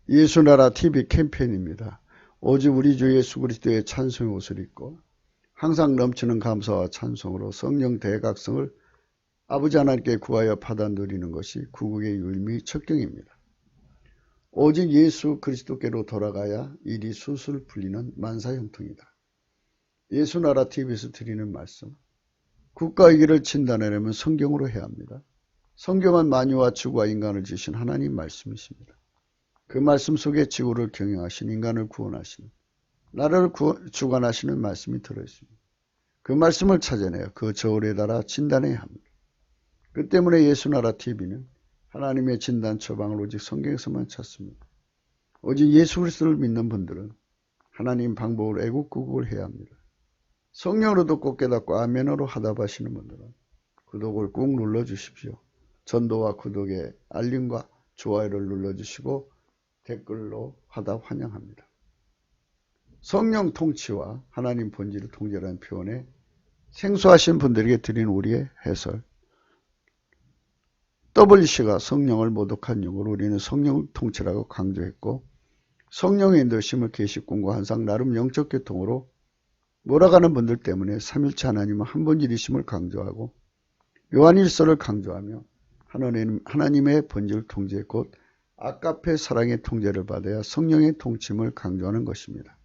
예수나라 TV 캠페인입니다. 오직 우리 주 예수 그리스도의 찬송의 옷을 입고 항상 넘치는 감사와 찬송으로 성령 대각성을 아버지 하나님께 구하여 받아 누리는 것이 구국의 유일미 척경입니다. 오직 예수 그리스도께로 돌아가야 일이 술술 풀리는 만사형통이다. 예수나라 TV에서 드리는 말씀, 국가의 길을 진단하려면 성경으로 해야 합니다. 성경은 만유와 주와 인간을 지으신 하나님 말씀이십니다. 그 말씀 속에 지구를 경영하신 인간을 구원하시는 나라를 주관하시는 말씀이 들어있습니다. 그 말씀을 찾아내어 그 저울에 달아 진단해야 합니다. 그 때문에 예수나라 TV는 하나님의 진단 처방을 오직 성경에서만 찾습니다. 오직 예수 그리스도를 믿는 분들은 하나님 방법으로 애국구국을 해야 합니다. 성령으로도 꼭 깨닫고 아멘으로 하답하시는 분들은 구독을 꾹 눌러주십시오. 전도와 구독에 알림과 좋아요를 눌러주시고 댓글로 화답 환영합니다. 성령 통치와 하나님 본질을 통제라는 표현에 생소하신 분들에게 드린 우리의 해설. WC가 성령을 모독한 용어로 우리는 성령 통치라고 강조했고, 성령의 인도심을 계시꾼과 항상 나름 영적 교통으로 몰아가는 분들 때문에 삼일체 하나님은 한 분일이심을 강조하고 요한일서를 강조하며 하나님의 본질 통제 곧 아가페 사랑의 통제를 받아야 성령의 통침을 강조하는 것입니다.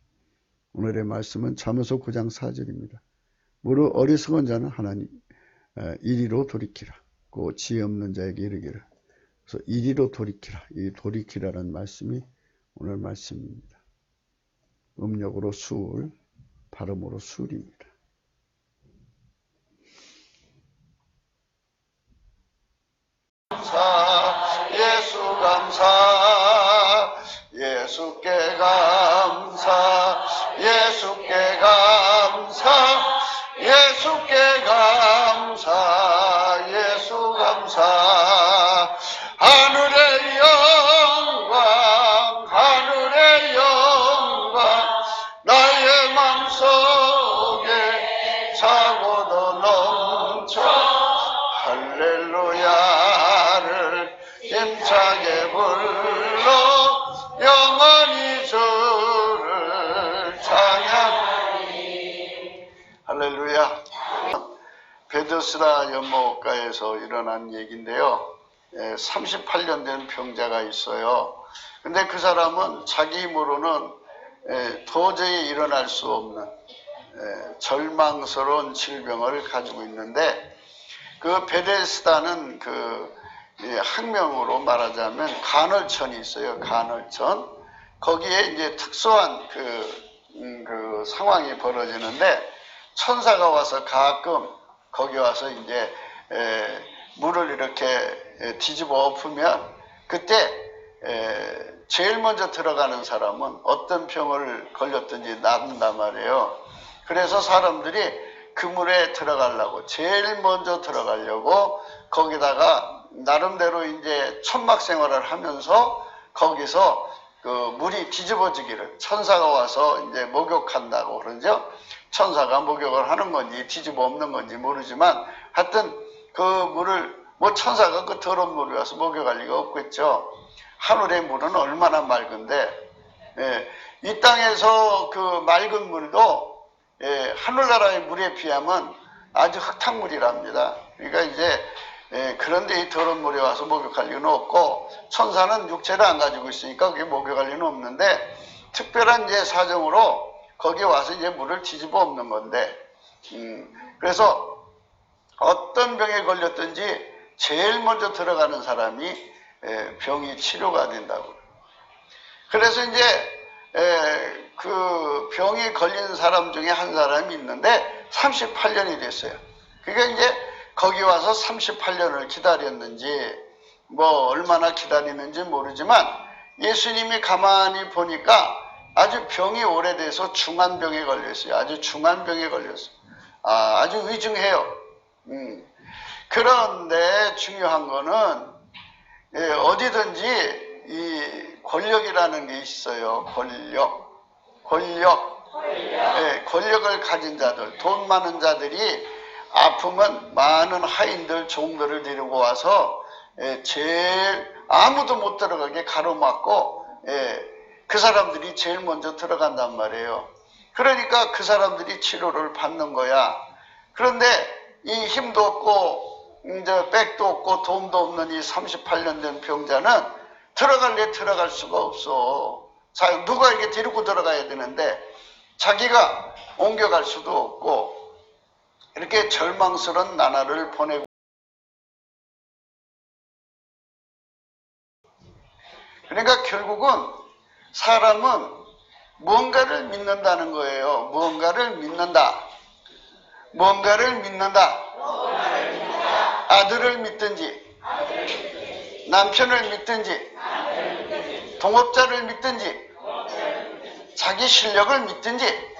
오늘의 말씀은 잠언서 9장 4절입니다. 무릇 어리석은 자는 하나님 이리로 돌이키라. 그 지혜 없는 자에게 이르기를. 그래서 이리로 돌이키라. 이 돌이키라는 말씀이 오늘 말씀입니다. 음력으로 수울, 발음으로 수울입니다. 예수 감사, 예수께 감사, 예수께 감사, 예수께 감사, 예수 감사. 하늘의 영광, 하늘의 영광, 나의 맘속에 차고도 넘쳐 할렐루야를 힘차게 불러 영원히 주를 찬양하니. 할렐루야. 베데스다 연못가에서 일어난 얘기인데요. 38년 된 병자가 있어요. 근데 그 사람은 자기 힘으로는 도저히 일어날 수 없는 절망스러운 질병을 가지고 있는데, 그 베데스다는 그 학명으로 말하자면 간헐천이 있어요. 간헐천. 거기에 이제 특수한 그 상황이 벌어지는데, 천사가 와서 가끔 거기 와서 이제 물을 이렇게 뒤집어 엎으면 그때 제일 먼저 들어가는 사람은 어떤 병을 걸렸든지 낫는단 말이에요. 그래서 사람들이 그 물에 들어가려고, 제일 먼저 들어가려고 거기다가 나름대로 이제 천막 생활을 하면서 거기서 그 물이 뒤집어지기를, 천사가 와서 이제 목욕한다고 그러죠. 천사가 목욕을 하는 건지 뒤집어 엎는 건지 모르지만 하여튼 그 물을, 뭐 천사가 그 더러운 물에 와서 목욕할 리가 없겠죠. 하늘의 물은 얼마나 맑은데, 이 땅에서 그 맑은 물도 하늘나라의 물에 비하면 아주 흙탕물이랍니다. 그러니까 이제 그런데 이 더러운 물에 와서 목욕할 리는 없고, 천사는 육체를 안 가지고 있으니까 그게 목욕할 리는 없는데, 특별한 이제 사정으로 거기에 와서 이제 물을 뒤집어 엎는 건데, 그래서 어떤 병에 걸렸든지 제일 먼저 들어가는 사람이 병이 치료가 된다고. 그래서 이제 그 병이 걸린 사람 중에 한 사람이 있는데 38년이 됐어요. 그러니까 이제 거기 와서 38년을 기다렸는지 뭐 얼마나 기다리는지 모르지만, 예수님이 가만히 보니까 아주 병이 오래돼서 중환병에 걸렸어요. 아주 중환병에 걸렸어요. 아주 위중해요. 그런데 중요한 거는 어디든지 이 권력이라는 게 있어요. 권력을 가진 자들, 돈 많은 자들이 아프면 많은 하인들, 종들을 데리고 와서 제일 아무도 못 들어가게 가로막고 그 사람들이 제일 먼저 들어간단 말이에요. 그러니까 그 사람들이 치료를 받는 거야. 그런데 이 힘도 없고 이제 백도 없고 돈도 없는 이 38년 된 병자는 들어갈래 들어갈 수가 없어. 자, 누가 이렇게 데리고 들어가야 되는데 자기가 옮겨갈 수도 없고 이렇게 절망스러운 나날을 보내고, 그러니까 결국은 사람은 무언가를 믿는다는 거예요. 무언가를 믿는다. 무언가를 믿는다. 아들을 믿든지, 남편을 믿든지, 동업자를 믿든지, 자기 실력을 믿든지,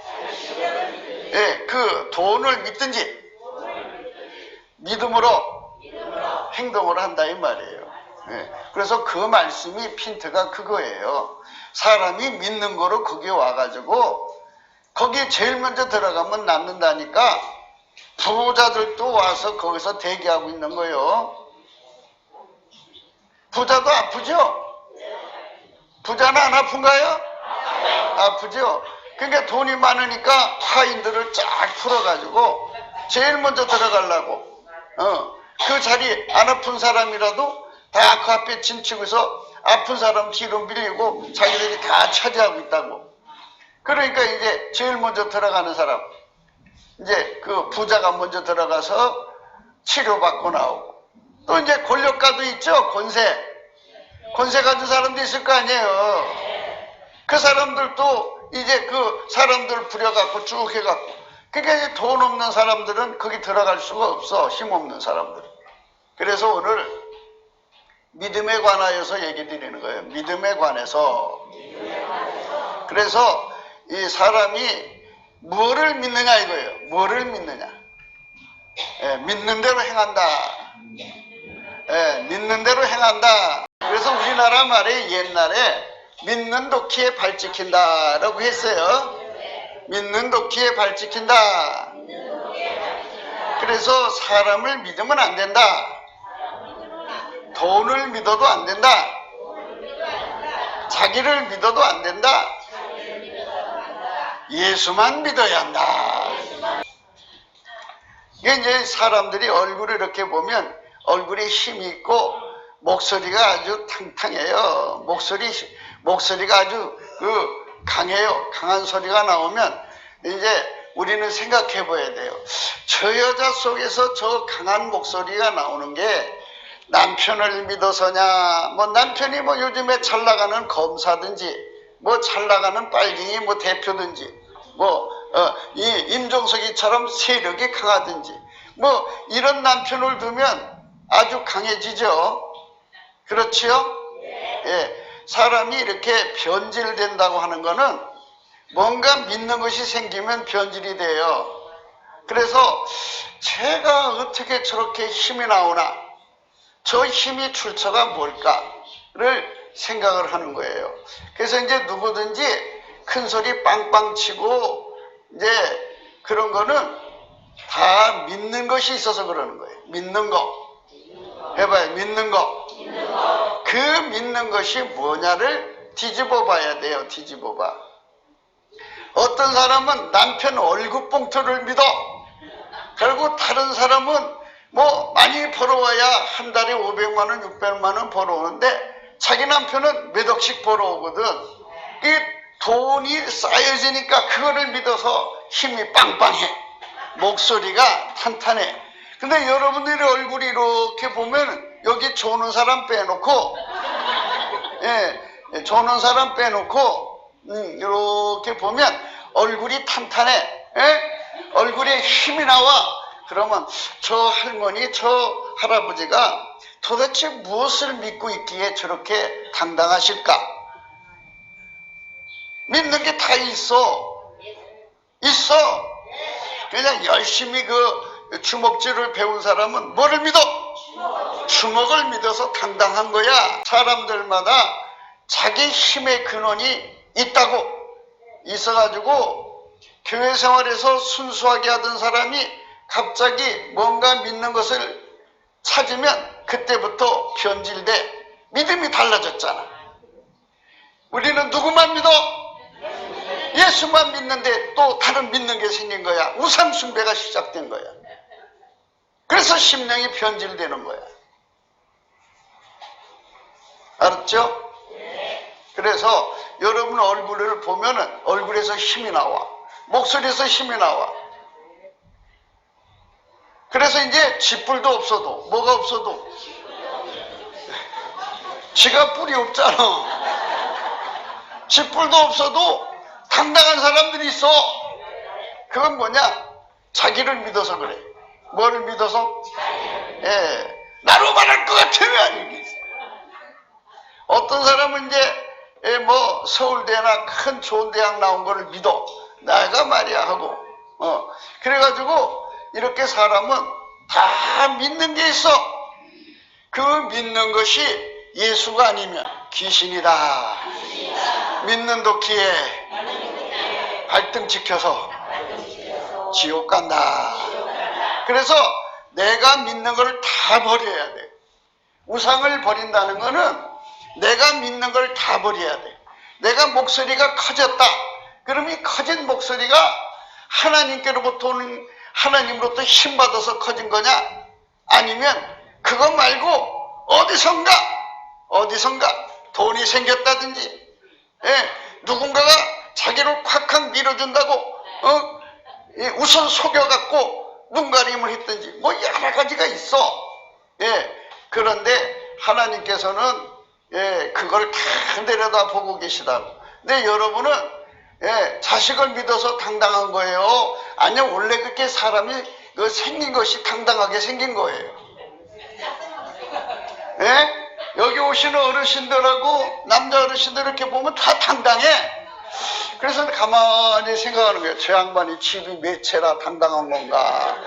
그 돈을 믿든지, 믿음으로 행동을 한다 이 말이에요. 그래서 그 말씀이 핀트가 그거예요. 사람이 믿는 거로 거기에 와가지고 거기에 제일 먼저 들어가면 남는다니까 부자들도 와서 거기서 대기하고 있는 거예요. 부자도 아프죠? 부자는 안 아픈가요? 아프죠? 그러니까 돈이 많으니까 화인들을 쫙 풀어가지고 제일 먼저 들어가려고 그 자리 안 아픈 사람이라도 다 그 앞에 짐치고서 아픈 사람 뒤로 밀리고 자기들이 다 차지하고 있다고. 그러니까 이제 제일 먼저 들어가는 사람, 이제 그 부자가 먼저 들어가서 치료받고 나오고, 또 이제 권력가도 있죠. 권세 가진 사람도 있을 거 아니에요. 그 사람들도 이제 그 사람들 부려갖고 쭉 해갖고, 그러니까 이제 돈 없는 사람들은 거기 들어갈 수가 없어. 힘 없는 사람들. 그래서 오늘 믿음에 관하여서 얘기 드리는 거예요. 믿음에 관해서. 그래서 이 사람이 뭐를 믿느냐 이거예요. 뭐를 믿느냐. 믿는 대로 행한다. 믿는 대로 행한다. 그래서 우리나라 말에 옛날에 믿는 도끼에 발 찍힌다라고 했어요. 믿는 도끼에 발 찍힌다. 그래서 사람을 믿으면 안 된다. 돈을 믿어도 안 된다. 자기를 믿어도 안 된다. 예수만 믿어야 한다. 이게 이제 사람들이 얼굴을 이렇게 보면 얼굴에 힘이 있고 목소리가 아주 탕탕해요. 목소리가 아주 강해요. 강한 소리가 나오면 이제 우리는 생각해 봐야 돼요. 저 여자 속에서 저 강한 목소리가 나오는 게 남편을 믿어서냐, 뭐 남편이 뭐 요즘에 잘 나가는 검사든지, 뭐 잘 나가는 빨갱이 뭐 대표든지, 이 임종석이처럼 세력이 강하든지, 뭐 이런 남편을 두면 아주 강해지죠. 그렇지요? 사람이 이렇게 변질된다고 하는 거는 뭔가 믿는 것이 생기면 변질이 돼요. 그래서 제가 어떻게 저렇게 힘이 나오나, 저 힘이 출처가 뭘까를 생각을 하는 거예요. 그래서 이제 누구든지 큰 소리 빵빵 치고 이제 그런 거는 다 믿는 것이 있어서 그러는 거예요. 믿는 거. 해봐요. 믿는 거. 그 믿는 것이 뭐냐를 뒤집어 봐야 돼요. 뒤집어 봐. 어떤 사람은 남편 월급 봉투를 믿어. 결국 다른 사람은 뭐 많이 벌어와야 한 달에 500만 원, 600만 원 벌어오는데 자기 남편은 몇 억씩 벌어오거든. 이 돈이 쌓여지니까 그거를 믿어서 힘이 빵빵해. 목소리가 탄탄해. 근데 여러분들의 얼굴이 이렇게 보면 여기 조는 사람 빼놓고 조는 사람 빼놓고 이렇게 보면 얼굴이 탄탄해. 얼굴에 힘이 나와. 그러면 저 할머니, 저 할아버지가 도대체 무엇을 믿고 있기에 저렇게 당당하실까? 믿는 게 다 있어. 그냥 열심히 그 주먹질을 배운 사람은 뭐를 믿어? 주먹을 믿어서 당당한 거야. 사람들마다 자기 힘의 근원이 있어가지고 교회 생활에서 순수하게 하던 사람이 갑자기 뭔가 믿는 것을 찾으면 그때부터 변질돼. 믿음이 달라졌잖아. 우리는 누구만 믿어? 예수만 믿는데 또 다른 믿는 게 생긴 거야. 우상 숭배가 시작된 거야. 그래서 심령이 변질되는 거야. 알았죠? 그래서 여러분 얼굴을 보면은 얼굴에서 힘이 나와. 목소리에서 힘이 나와. 그래서 이제 쥐뿔도 없어도, 뭐가 없어도, 쥐가 뿔이 없잖아. 쥐뿔도 없어도 당당한 사람들이 있어. 그건 뭐냐? 자기를 믿어서 그래. 뭐를 믿어서? 예, 나로 말할 것 같으면. 어떤 사람은 이제 뭐 서울대나 큰 좋은 대학 나온 거를 믿어. 내가 말이야 하고. 그래가지고 이렇게 사람은 다 믿는 게 있어. 그 믿는 것이 예수가 아니면 귀신이다. 믿는 도끼에 발등 지켜서 지옥 간다. 그래서 내가 믿는 걸 다 버려야 돼. 우상을 버린다는 거는 내가 믿는 걸 다 버려야 돼. 내가 목소리가 커졌다. 그럼 이 커진 목소리가 하나님께로부터 오는, 하나님으로부터 힘받아서 커진 거냐? 아니면 그거 말고 어디선가 돈이 생겼다든지, 누군가가 자기를 콱콱 밀어준다고 우선 속여갖고 눈가림을 했든지 뭐 여러 가지가 있어. 그런데 하나님께서는 그걸 다 내려다 보고 계시다고. 근데 여러분은 자식을 믿어서 당당한 거예요? 아니면 원래 그렇게 사람이 생긴 것이 당당하게 생긴 거예요? 여기 오시는 어르신들하고 남자 어르신들 이렇게 보면 다 당당해. 그래서 가만히 생각하는 거예요. 저 양반이 집이 몇 채라 당당한 건가?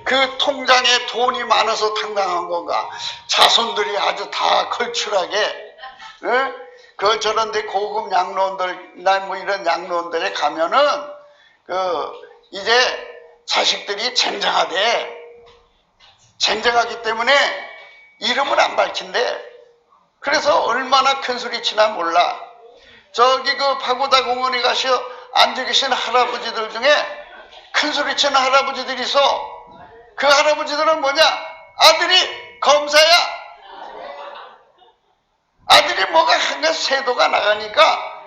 그 통장에 돈이 많아서 당당한 건가? 자손들이 아주 다 걸출하게, 저런데 고급 양로원들, 뭐 이런 양로원들에 가면은, 이제 자식들이 쟁쟁하대. 쟁쟁하기 때문에 이름을 안 밝힌대. 그래서 얼마나 큰 소리 치나 몰라. 저기 파고다 공원에 가서 앉아 계신 할아버지들 중에 큰 소리 치는 할아버지들이 있어. 그 할아버지들은 뭐냐? 아들이 검사야. 아들이 뭐가 한가 세도가 나가니까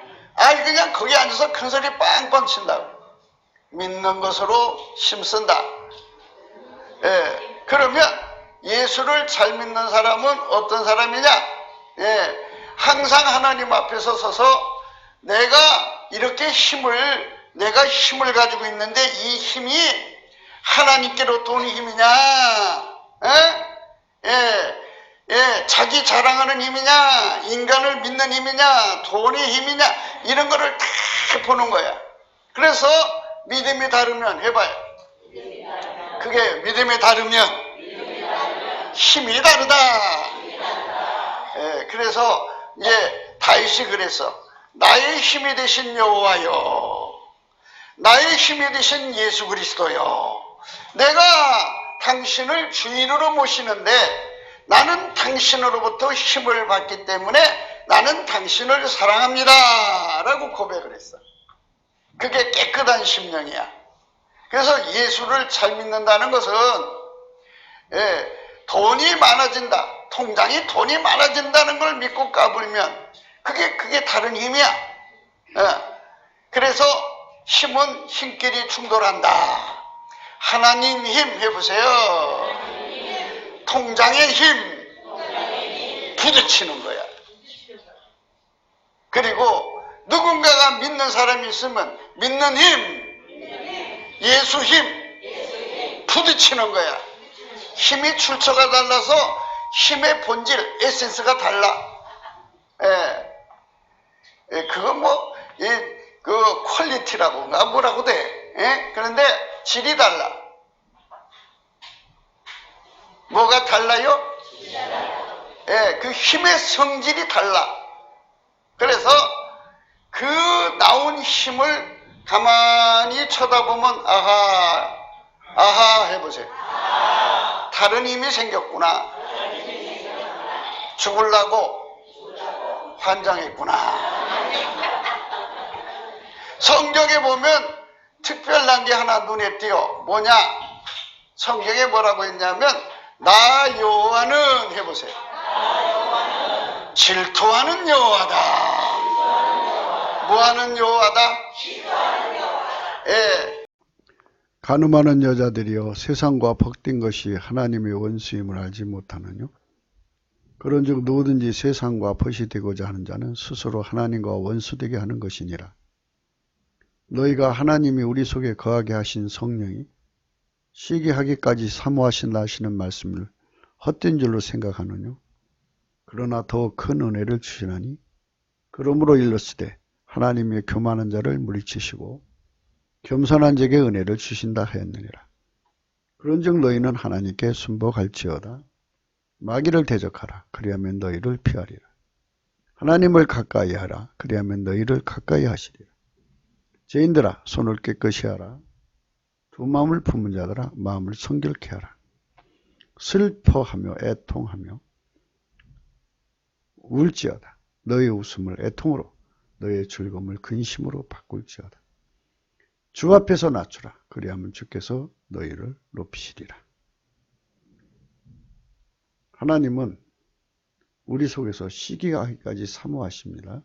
그냥 거기 앉아서 큰 소리 빵빵 친다고. 믿는 것으로 힘쓴다. 그러면 예수를 잘 믿는 사람은 어떤 사람이냐? 항상 하나님 앞에서 서서 내가 이렇게 내가 힘을 가지고 있는데 이 힘이 하나님께로부터 오는 힘이냐? 자기 자랑하는 힘이냐? 인간을 믿는 힘이냐? 돈의 힘이냐? 이런 거를 다 보는 거야. 그래서 믿음이 다르면 해봐요. 그게 믿음이 다르면 힘이 다르다. 그래서 이제 다윗이 그랬어. 나의 힘이 되신 여호와여, 나의 힘이 되신 예수 그리스도여, 내가 당신을 주인으로 모시는데 나는 당신으로부터 힘을 받기 때문에 나는 당신을 사랑합니다 라고 고백을 했어. 그게 깨끗한 심령이야. 그래서 예수를 잘 믿는다는 것은 돈이 많아진다, 통장이 돈이 많아진다는 걸 믿고 까불면 그게 다른 힘이야. 그래서 힘은 힘끼리 충돌한다. 하나님 힘 해보세요. 통장의 힘 부딪히는 거야. 그리고 누군가가 믿는 사람이 있으면 믿는 힘, 예수 힘 부딪히는 거야. 힘이 출처가 달라서 힘의 본질, 에센스가 달라. 그건 그 퀄리티라고 뭐라고 돼. 그런데 질이 달라. 뭐가 달라요? 그 힘의 성질이 달라. 그래서 그 나온 힘을 가만히 쳐다보면 아하 해보세요. 다른 힘이 생겼구나. 죽으려고 관장했구나. 성경에 보면 특별한 게 하나 눈에 띄어. 뭐냐? 성경에 뭐라고 했냐면 나 여호와는 해보세요. 질투하는 여호와다. 뭐하는 여호와다? 예. 간음하는 여자들이여 세상과 벗된 것이 하나님의 원수임을 알지 못하느뇨? 그런즉 누구든지 세상과 벗이 되고자 하는 자는 스스로 하나님과 원수되게 하는 것이니라. 너희가 하나님이 우리 속에 거하게 하신 성령이 시기하기까지 사모하신다 하시는 말씀을 헛된 줄로 생각하느뇨? 그러나 더 큰 은혜를 주시나니 그러므로 일렀으되 하나님의 교만한 자를 물리치시고 겸손한 자에게 은혜를 주신다 하였느니라. 그런즉 너희는 하나님께 순복할지어다. 마귀를 대적하라. 그리하면 너희를 피하리라. 하나님을 가까이 하라. 그리하면 너희를 가까이 하시리라. 죄인들아 손을 깨끗이 하라. 두 마음을 품은 자들아 마음을 성결케 하라. 슬퍼하며 애통하며 울지어다. 너희의 웃음을 애통으로 너희의 즐거움을 근심으로 바꿀지어다. 주 앞에서 낮추라. 그리하면 주께서 너희를 높이시리라. 하나님은 우리 속에서 시기하기까지 사모하십니다.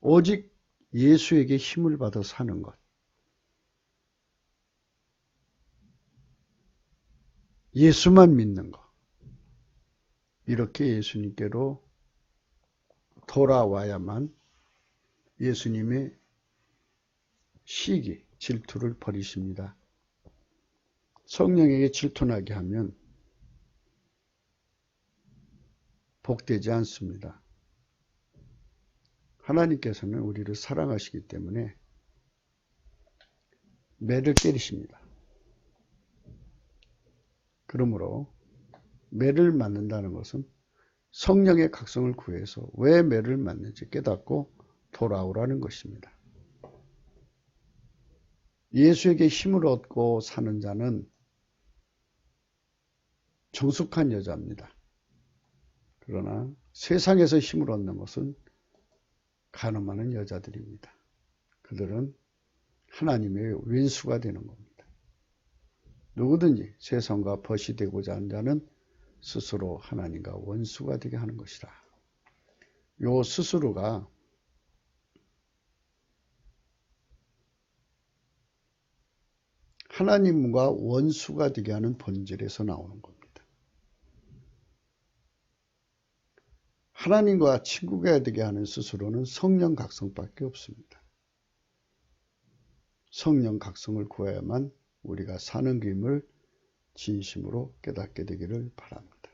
오직 예수에게 힘을 받아 사는 것. 예수만 믿는 것. 이렇게 예수님께로 돌아와야만 예수님의 시기, 질투를 버리십니다. 성령에게 질투나게 하면 복되지 않습니다. 하나님께서는 우리를 사랑하시기 때문에 매를 때리십니다. 그러므로 매를 맞는다는 것은 성령의 각성을 구해서 왜 매를 맞는지 깨닫고 돌아오라는 것입니다. 예수에게 힘을 얻고 사는 자는 정숙한 여자입니다. 그러나 세상에서 힘을 얻는 것은 간음하는 여자들입니다. 그들은 하나님의 왼수가 되는 겁니다. 누구든지 세상과 벗이 되고자 하는 자는 스스로 하나님과 원수가 되게 하는 것이다. 요 스스로가 하나님과 원수가 되게 하는 본질에서 나오는 겁니다. 하나님과 친구가 되게 하는 스스로는 성령 각성밖에 없습니다. 성령 각성을 구해야만 우리가 사는 길을 진심으로 깨닫게 되기를 바랍니다.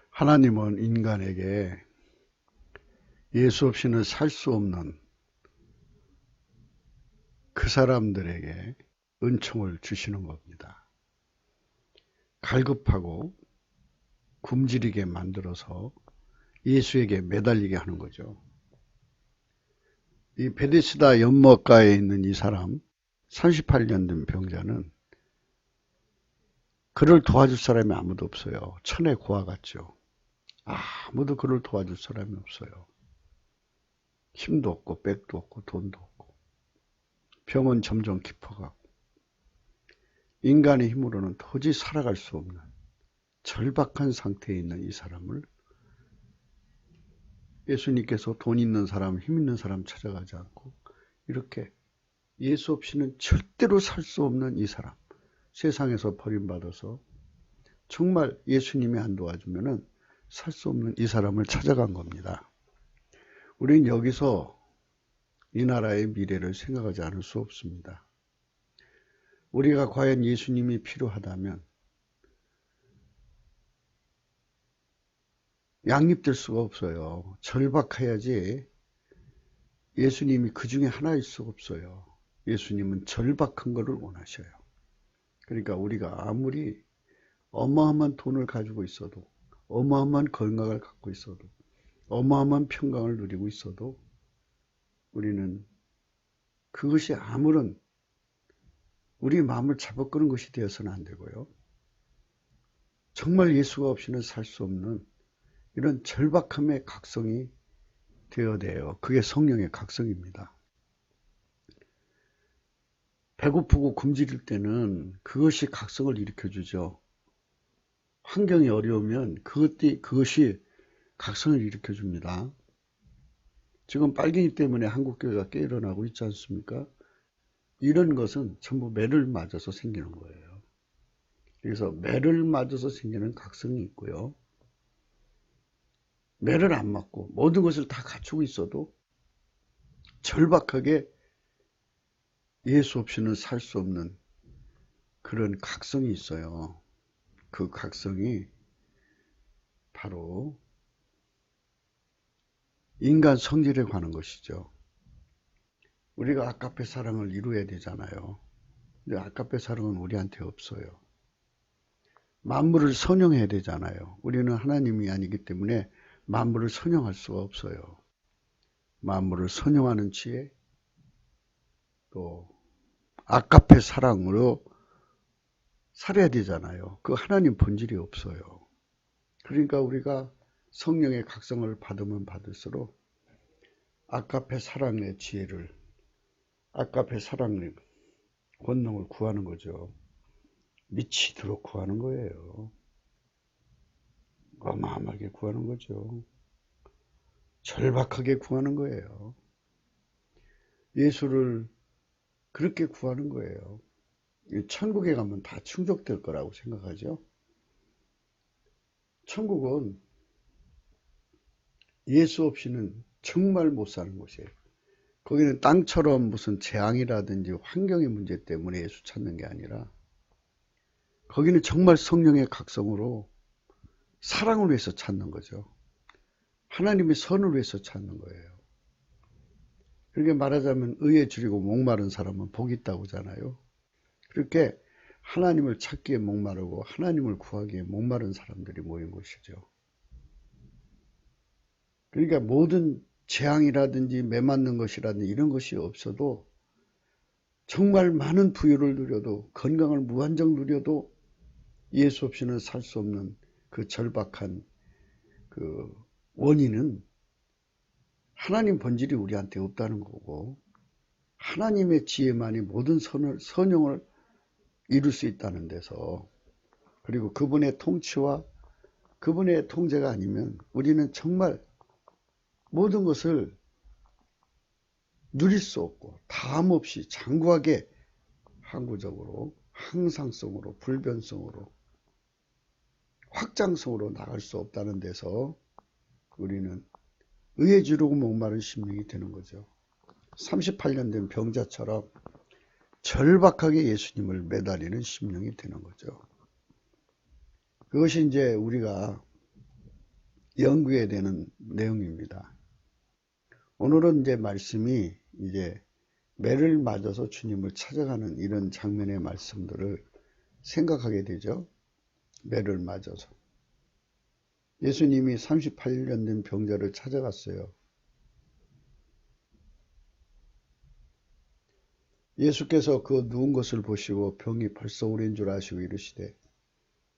하나님은 인간에게 예수 없이는 살 수 없는 그 사람들에게 은총을 주시는 겁니다. 갈급하고 굶주리게 만들어서 예수에게 매달리게 하는 거죠. 이 베데스다 연못가에 있는 이 사람, 38년 된 병자는 그를 도와줄 사람이 아무도 없어요. 천의 고아 같죠. 아무도 그를 도와줄 사람이 없어요. 힘도 없고 백도 없고 돈도 없고 병은 점점 깊어가고 인간의 힘으로는 도저히 살아갈 수 없는 절박한 상태에 있는 이 사람을 예수님께서 돈 있는 사람, 힘 있는 사람 찾아가지 않고 이렇게 예수 없이는 절대로 살 수 없는 이 사람, 세상에서 버림받아서 정말 예수님이 안 도와주면은 살 수 없는 이 사람을 찾아간 겁니다. 우리는 여기서 이 나라의 미래를 생각하지 않을 수 없습니다. 우리가 과연 예수님이 필요하다면 양립될 수가 없어요. 절박해야지 예수님이 그 중에 하나일 수가 없어요. 예수님은 절박한 것을 원하셔요. 그러니까 우리가 아무리 어마어마한 돈을 가지고 있어도 어마어마한 건강을 갖고 있어도 어마어마한 평강을 누리고 있어도 우리는 그것이 아무런 우리 마음을 잡아끄는 것이 되어서는 안 되고요. 정말 예수가 없이는 살 수 없는 이런 절박함의 각성이 되어야 돼요. 그게 성령의 각성입니다. 배고프고 굶주릴 때는 그것이 각성을 일으켜주죠. 환경이 어려우면 그것이 각성을 일으켜줍니다. 지금 빨갱이 때문에 한국교회가 깨어나고 있지 않습니까? 이런 것은 전부 매를 맞아서 생기는 거예요. 그래서 매를 맞아서 생기는 각성이 있고요. 매를 안 맞고 모든 것을 다 갖추고 있어도 절박하게 예수 없이는 살 수 없는 그런 각성이 있어요. 그 각성이 바로 인간 성질에 관한 것이죠. 우리가 아까페 사랑을 이루어야 되잖아요. 근데 아까페 사랑은 우리한테 없어요. 만물을 선용해야 되잖아요. 우리는 하나님이 아니기 때문에 만물을 선용할 수가 없어요. 만물을 선용하는 지혜, 또 아까페 사랑으로 살아야 되잖아요. 그 하나님 본질이 없어요. 그러니까 우리가 성령의 각성을 받으면 받을수록 아까페 사랑의 지혜를, 아까페 사랑의 권능을 구하는 거죠. 미치도록 구하는 거예요. 어마어마하게 구하는 거죠. 절박하게 구하는 거예요. 예수를 그렇게 구하는 거예요. 천국에 가면 다 충족될 거라고 생각하죠. 천국은 예수 없이는 정말 못 사는 곳이에요. 거기는 땅처럼 무슨 재앙이라든지 환경의 문제 때문에 예수 찾는 게 아니라 거기는 정말 성령의 각성으로 사랑을 위해서 찾는 거죠. 하나님의 선을 위해서 찾는 거예요. 그렇게 말하자면 의에 줄이고 목마른 사람은 복이 있다고 하잖아요. 그렇게 하나님을 찾기에 목마르고 하나님을 구하기에 목마른 사람들이 모인 곳이죠. 그러니까 모든 재앙이라든지 매맞는 것이라든지 이런 것이 없어도 정말 많은 부유를 누려도 건강을 무한정 누려도 예수 없이는 살 수 없는 그 절박한 그 원인은 하나님 본질이 우리한테 없다는 거고 하나님의 지혜만이 모든 선용을 이룰 수 있다는 데서 그리고 그분의 통치와 그분의 통제가 아니면 우리는 정말 모든 것을 누릴 수 없고 다함 없이 장구하게 항구적으로 항상성으로 불변성으로 확장성으로 나갈 수 없다는 데서 우리는 의에 주르고 목마른 심령이 되는 거죠. 38년 된 병자처럼 절박하게 예수님을 매달리는 심령이 되는 거죠. 그것이 이제 우리가 연구해야 되는 내용입니다. 오늘은 이제 말씀이 이제 매를 맞아서 주님을 찾아가는 이런 장면의 말씀들을 생각하게 되죠. 매를 맞아서. 예수님이 38년 된 병자를 찾아갔어요. 예수께서 그 누운 것을 보시고 병이 벌써 오랜 줄 아시고 이르시되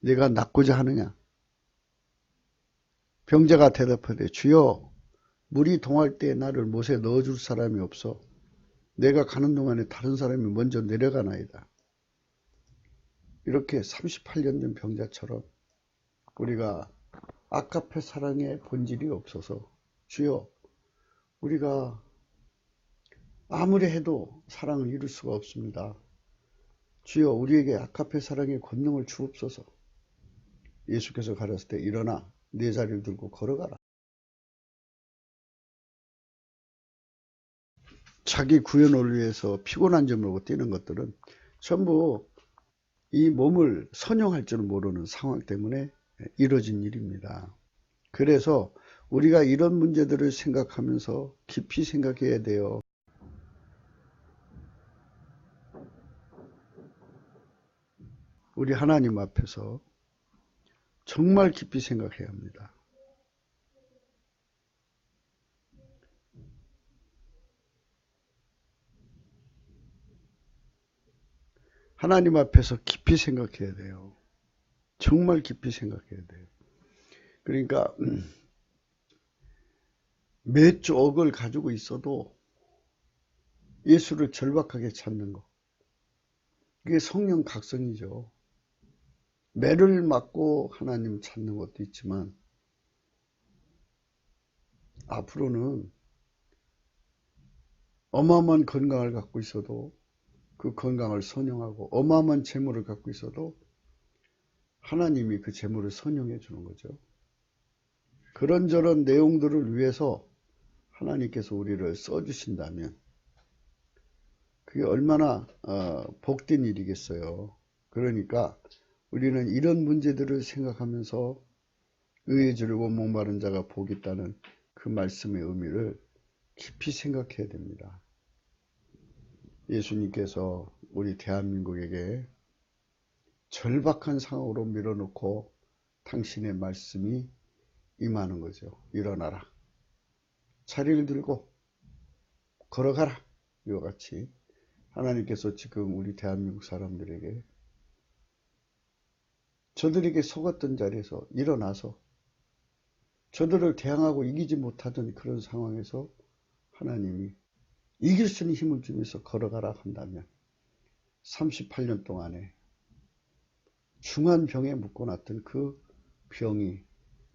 네가 낫고자 하느냐? 병자가 대답하되 주여 물이 동할 때 나를 못에 넣어줄 사람이 없어 내가 가는 동안에 다른 사람이 먼저 내려가나이다. 이렇게 38년 된 병자처럼 우리가 아까페 사랑의 본질이 없어서 주여 우리가 아무리 해도 사랑을 이룰 수가 없습니다. 주여 우리에게 아까페 사랑의 권능을 주옵소서. 예수께서 가르쳤을 때 일어나 네 자리를 들고 걸어가라. 자기 구현을 위해서 피곤한 줄 모르고 뛰는 것들은 전부 이 몸을 선용할 줄 모르는 상황 때문에 이루어진 일입니다. 그래서 우리가 이런 문제들을 생각하면서 깊이 생각해야 돼요. 우리 하나님 앞에서 정말 깊이 생각해야 합니다. 하나님 앞에서 깊이 생각해야 돼요. 정말 깊이 생각해야 돼요. 그러니까 몇 조억을 가지고 있어도 예수를 절박하게 찾는 거. 그게 성령 각성이죠. 매를 맞고 하나님 찾는 것도 있지만 앞으로는 어마어마한 건강을 갖고 있어도 그 건강을 선용하고 어마어마한 재물을 갖고 있어도 하나님이 그 재물을 선용해 주는 거죠. 그런저런 내용들을 위해서 하나님께서 우리를 써주신다면 그게 얼마나 복된 일이겠어요. 그러니까 우리는 이런 문제들을 생각하면서 의에 주르고 목마른 자가 복이 있다는 그 말씀의 의미를 깊이 생각해야 됩니다. 예수님께서 우리 대한민국에게 절박한 상황으로 밀어놓고 당신의 말씀이 임하는 거죠. 일어나라. 자리를 들고 걸어가라. 이와 같이 하나님께서 지금 우리 대한민국 사람들에게 저들에게 속았던 자리에서 일어나서 저들을 대항하고 이기지 못하던 그런 상황에서 하나님이 이길 수 있는 힘을 주면서 걸어가라 한다면 38년 동안에 중한 병에 묶어놨던 그 병이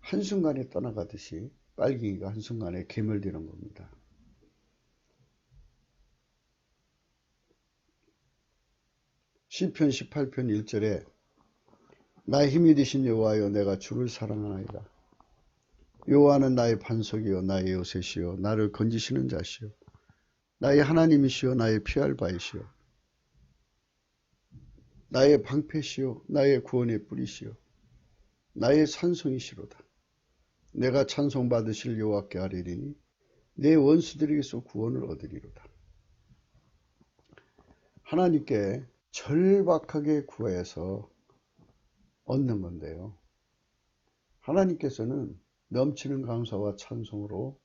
한순간에 떠나가듯이 빨갱이가 한순간에 괴멸되는 겁니다. 시편 18편 1절에 나의 힘이 되신 여호와여 내가 주를 사랑하나이다. 여호와는 나의 반석이요 나의 요새시요 나를 건지시는 자시요 나의 하나님이시요 나의 피할 바이시요 나의 방패시요 나의 구원의 뿌리시요 나의 산성이시로다. 내가 찬송받으실 여호와께 아뢰리니 내 원수들에게서 구원을 얻으리로다. 하나님께 절박하게 구해서 얻는 건데요. 하나님께서는 넘치는 감사와 찬송으로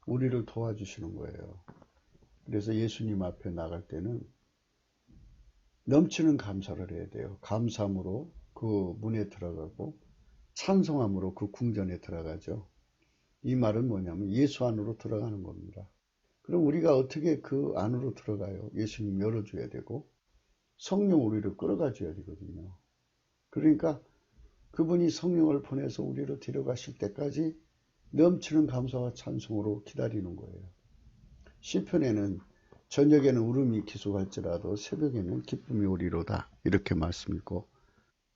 우리를 도와주시는 거예요. 그래서 예수님 앞에 나갈 때는 넘치는 감사를 해야 돼요. 감사함으로 그 문에 들어가고 찬송함으로 그 궁전에 들어가죠. 이 말은 뭐냐면 예수 안으로 들어가는 겁니다. 그럼 우리가 어떻게 그 안으로 들어가요? 예수님 열어줘야 되고 성령 우리를 끌어가 줘야 되거든요. 그러니까 그분이 성령을 보내서 우리를 데려가실 때까지 넘치는 감사와 찬송으로 기다리는 거예요. 시편에는 저녁에는 울음이 기속할지라도 새벽에는 기쁨이 오리로다 이렇게 말씀이고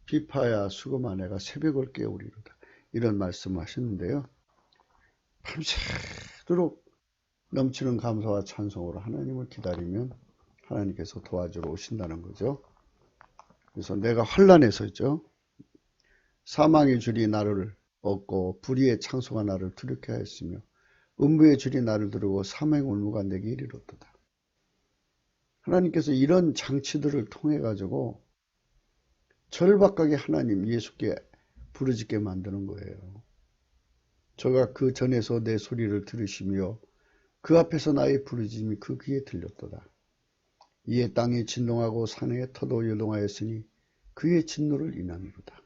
비파야 수금아 내가 새벽을 깨우리로다 이런 말씀하시는데요. 밤새도록 넘치는 감사와 찬송으로 하나님을 기다리면 하나님께서 도와주러 오신다는 거죠. 그래서 내가 환난에서 있죠. 사망의 줄이 나를 얻고 불의의 창소가 나를 두렵게 하였으며 음부의 줄이 나를 두르고 사망의 올무가 내게 이르렀도다. 하나님께서 이런 장치들을 통해 가지고 절박하게 하나님 예수께 부르짖게 만드는 거예요. 저가 그 전에서 내 소리를 들으시며 그 앞에서 나의 부르짖음이 그 귀에 들렸도다. 이에 땅이 진동하고 산의 터도 요동하였으니 그의 진노를 인함이로다.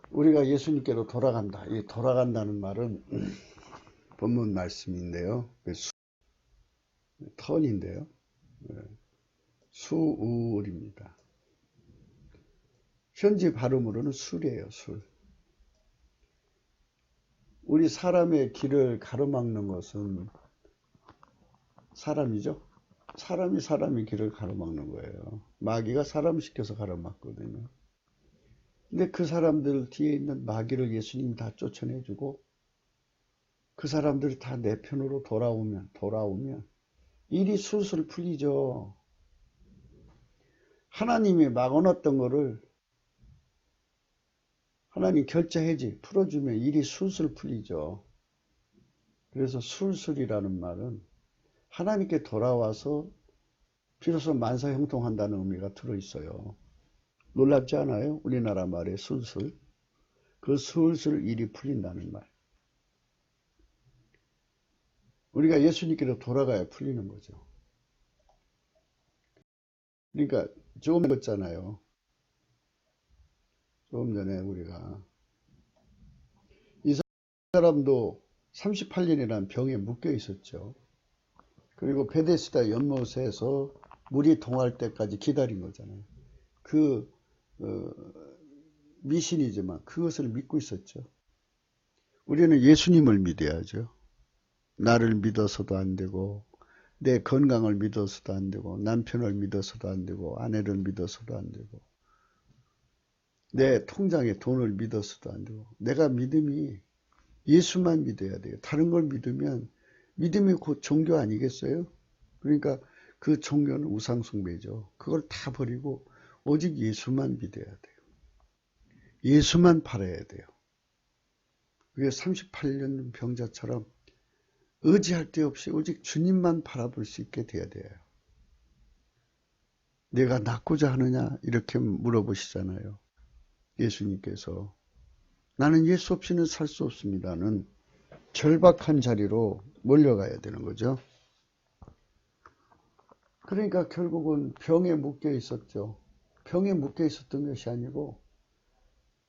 우리가 예수님께로 돌아간다. 이 돌아간다는 말은 본문 말씀인데요. 턴인데요. 수울입니다. 현지 발음으로는 술이에요. 술. 우리 사람의 길을 가로막는 것은 사람이죠. 사람이 길을 가로막는 거예요. 마귀가 사람 시켜서 가로막거든요. 근데 그 사람들 뒤에 있는 마귀를 예수님이 다 쫓아내주고 그 사람들이 다 내 편으로 돌아오면 일이 술술 풀리죠. 하나님이 막아놨던 거를 하나님 결제해지 풀어주면 일이 술술 풀리죠. 그래서 술술이라는 말은 하나님께 돌아와서 비로소 만사형통한다는 의미가 들어있어요. 놀랍지 않아요? 우리나라 말에 술술. 그 술술 일이 풀린다는 말. 우리가 예수님께로 돌아가야 풀리는 거죠. 그러니까 조금 읽었잖아요. 조금 전에 우리가. 이 사람도 38년이라는 병에 묶여 있었죠. 그리고 베데스다 연못에서 물이 동할 때까지 기다린 거잖아요. 그 미신이지만 그것을 믿고 있었죠. 우리는 예수님을 믿어야죠. 나를 믿어서도 안 되고, 내 건강을 믿어서도 안 되고, 남편을 믿어서도 안 되고, 아내를 믿어서도 안 되고, 내 통장에 돈을 믿어서도 안 되고, 내가 믿음이 예수만 믿어야 돼요. 다른 걸 믿으면 믿음이 곧 종교 아니겠어요? 그러니까 그 종교는 우상숭배죠. 그걸 다 버리고 오직 예수만 믿어야 돼요. 예수만 바라야 돼요. 그게 38년 병자처럼 의지할 데 없이 오직 주님만 바라볼 수 있게 돼야 돼요. 내가 낫고자 하느냐? 이렇게 물어보시잖아요. 예수님께서. 나는 예수 없이는 살 수 없습니다는 절박한 자리로 몰려가야 되는 거죠. 그러니까 결국은 병에 묶여 있었죠. 병에 묶여 있었던 것이 아니고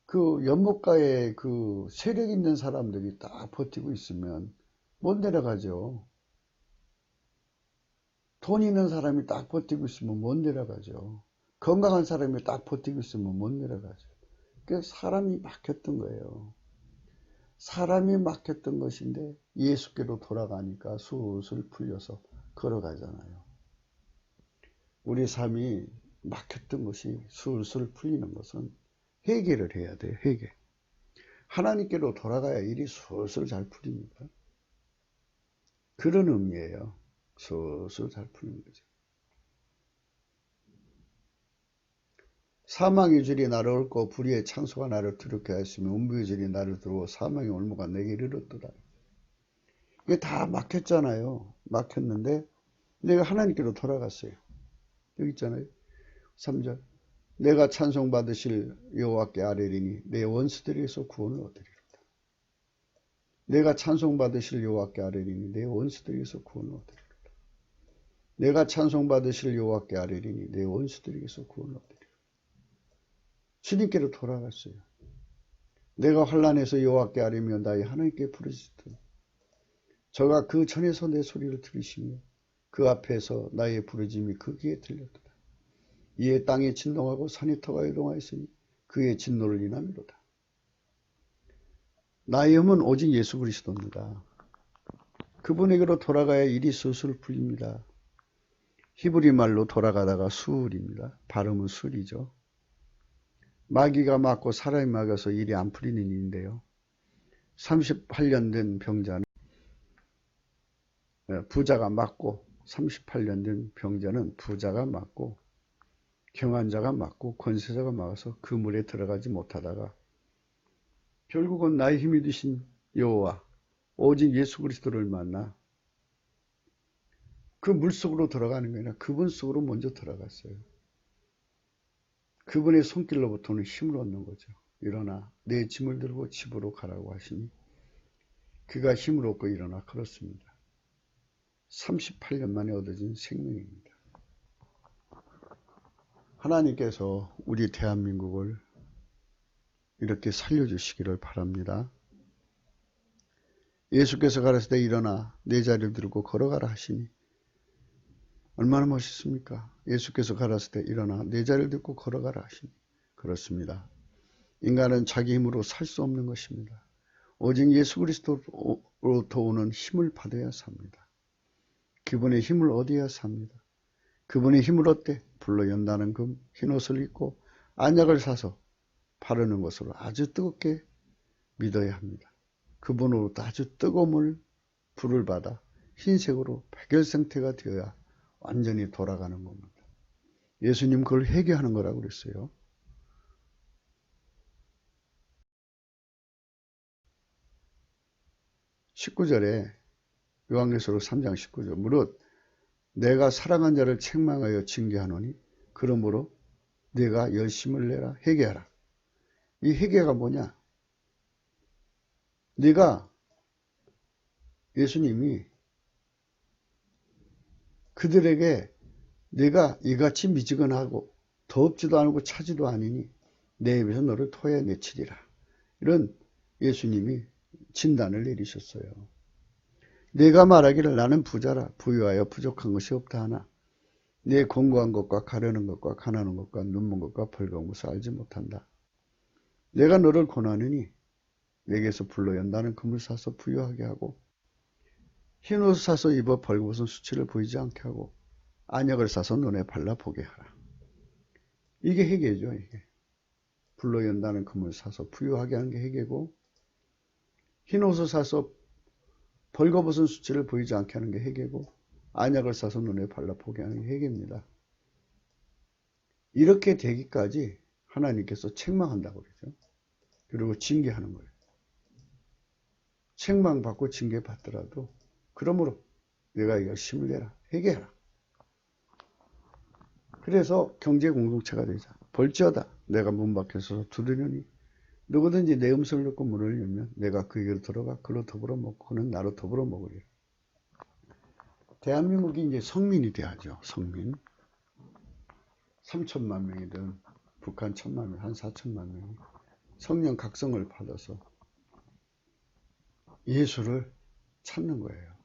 그 연못가에 그 세력 있는 사람들이 딱 버티고 있으면 못 내려가죠. 돈 있는 사람이 딱 버티고 있으면 못 내려가죠. 건강한 사람이 딱 버티고 있으면 못 내려가죠. 그래서 사람이 막혔던 거예요. 사람이 막혔던 것인데 예수께로 돌아가니까 술술 풀려서 걸어가잖아요. 우리 삶이 막혔던 것이 술술 풀리는 것은 회개를 해야 돼요. 회개. 하나님께로 돌아가야 일이 술술 잘 풀립니다. 그런 의미예요. 술술 잘 풀리는 거죠. 사망의 줄이 나를 얽고 불의의 창소가 나를 두렵게 하였으며 음부의 줄이 나를 두르고 사망의 올무가 내게 이르렀도다. 이게 다 막혔잖아요. 막혔는데 내가 하나님께로 돌아갔어요. 여기 있잖아요. 3절. 내가 찬송받으실 여호와께 아뢰리니 내 원수들에게서 구원을 얻으리로다. 내가 찬송받으실 여호와께 아뢰리니 내 원수들에게서 구원을 얻으리로다. 내가 찬송받으실 여호와께 아뢰리니 내 원수들에게서 구원을 얻으리로다. 주님께로 돌아갔어요. 내가 환난에서 여호와께 아뢰며 나의 하나님께 부르짖더니 저가 그 전에서 내 소리를 들으시며 그 앞에서 나의 부르짖음이 그 귀에 들렸도다. 이에 땅이 진동하고 산이 터가 요동하였으니 그의 진노를 인함이로다. 나의 힘은 오직 예수 그리스도입니다. 그분에게로 돌아가야 일이 술술 풀립니다. 히브리 말로 돌아가다가 수울입니다. 발음은 술이죠. 마귀가 맞고 사람이 막아서 일이 안 풀리는 일인데요. 38년 된 병자는 부자가 맞고 38년 된 병자는 부자가 맞고 경환자가 맞고 권세자가 막아서 그 물에 들어가지 못하다가 결국은 나의 힘이 되신 여호와 오직 예수 그리스도를 만나 그 물속으로 들어가는 게 아니라 그분 속으로 먼저 들어갔어요. 그분의 손길로부터는 힘을 얻는 거죠. 일어나 내 짐을 들고 집으로 가라고 하시니 그가 힘을 얻고 일어나 걸었습니다. 38년 만에 얻어진 생명입니다. 하나님께서 우리 대한민국을 이렇게 살려주시기를 바랍니다. 예수께서 가라사대 일어나 내 자리를 들고 걸어가라 하시니 얼마나 멋있습니까? 예수께서 가라사대 일어나 내 자리를 들고 걸어가라 하시니 그렇습니다. 인간은 자기 힘으로 살 수 없는 것입니다. 오직 예수 그리스도로부터 오는 힘을 받아야 삽니다. 그분의 힘을 얻어야 삽니다. 그분의 힘을 얻되 불로 연다는 금 흰옷을 입고 안약을 사서 바르는 것으로 아주 뜨겁게 믿어야 합니다. 그분으로부터 아주 뜨거운 불을 받아 흰색으로 백열상태가 되어야 완전히 돌아가는 겁니다. 예수님 그걸 회개하는 거라고 그랬어요. (19절에) 요한계시록 3장 19절 무릇 내가 사랑한 자를 책망하여 징계하노니 그러므로 내가 열심을 내라 회개하라. 이 회개가 뭐냐? 네가 예수님이 그들에게 내가 이같이 미지근하고 덥지도 않고 차지도 아니니 내 입에서 너를 토해내치리라. 이런 예수님이 진단을 내리셨어요. 내가 말하기를 나는 부자라 부유하여 부족한 것이 없다 하나 내 공고한 것과 가려는 것과 가난한 것과 눈먼 것과 벌거운 것을 알지 못한다. 내가 너를 권하느니 내게서 불로 연다는 금을 사서 부유하게 하고 흰옷을 사서 입어 벌거벗은 수치를 보이지 않게 하고 안약을 사서 눈에 발라 보게 하라. 이게 회개죠. 이게 불로 연다는 금을 사서 부유하게 하는 게 회개고 흰옷을 사서 벌거벗은 수치를 보이지 않게 하는 게 회개고 안약을 사서 눈에 발라 보게 하는 게 회개입니다. 이렇게 되기까지 하나님께서 책망한다고 그러죠. 그리고 징계하는 거예요. 책망받고 징계받더라도 그러므로 내가 열심을 내라. 회개해라. 그래서 경제 공동체가 되자. 볼지어다 내가 문 밖에 서서 두드리니 누구든지 내 음성을 듣고 문을 열면 내가 그에게로 들어가 그로 더불어 먹고 그는 나로 더불어 먹으리라. 대한민국이 이제 성민이 돼야죠. 성민. 3천만 명이든 북한 1,000만 명, 한 4천만 명이 성령 각성을 받아서 예수를 찾는 거예요.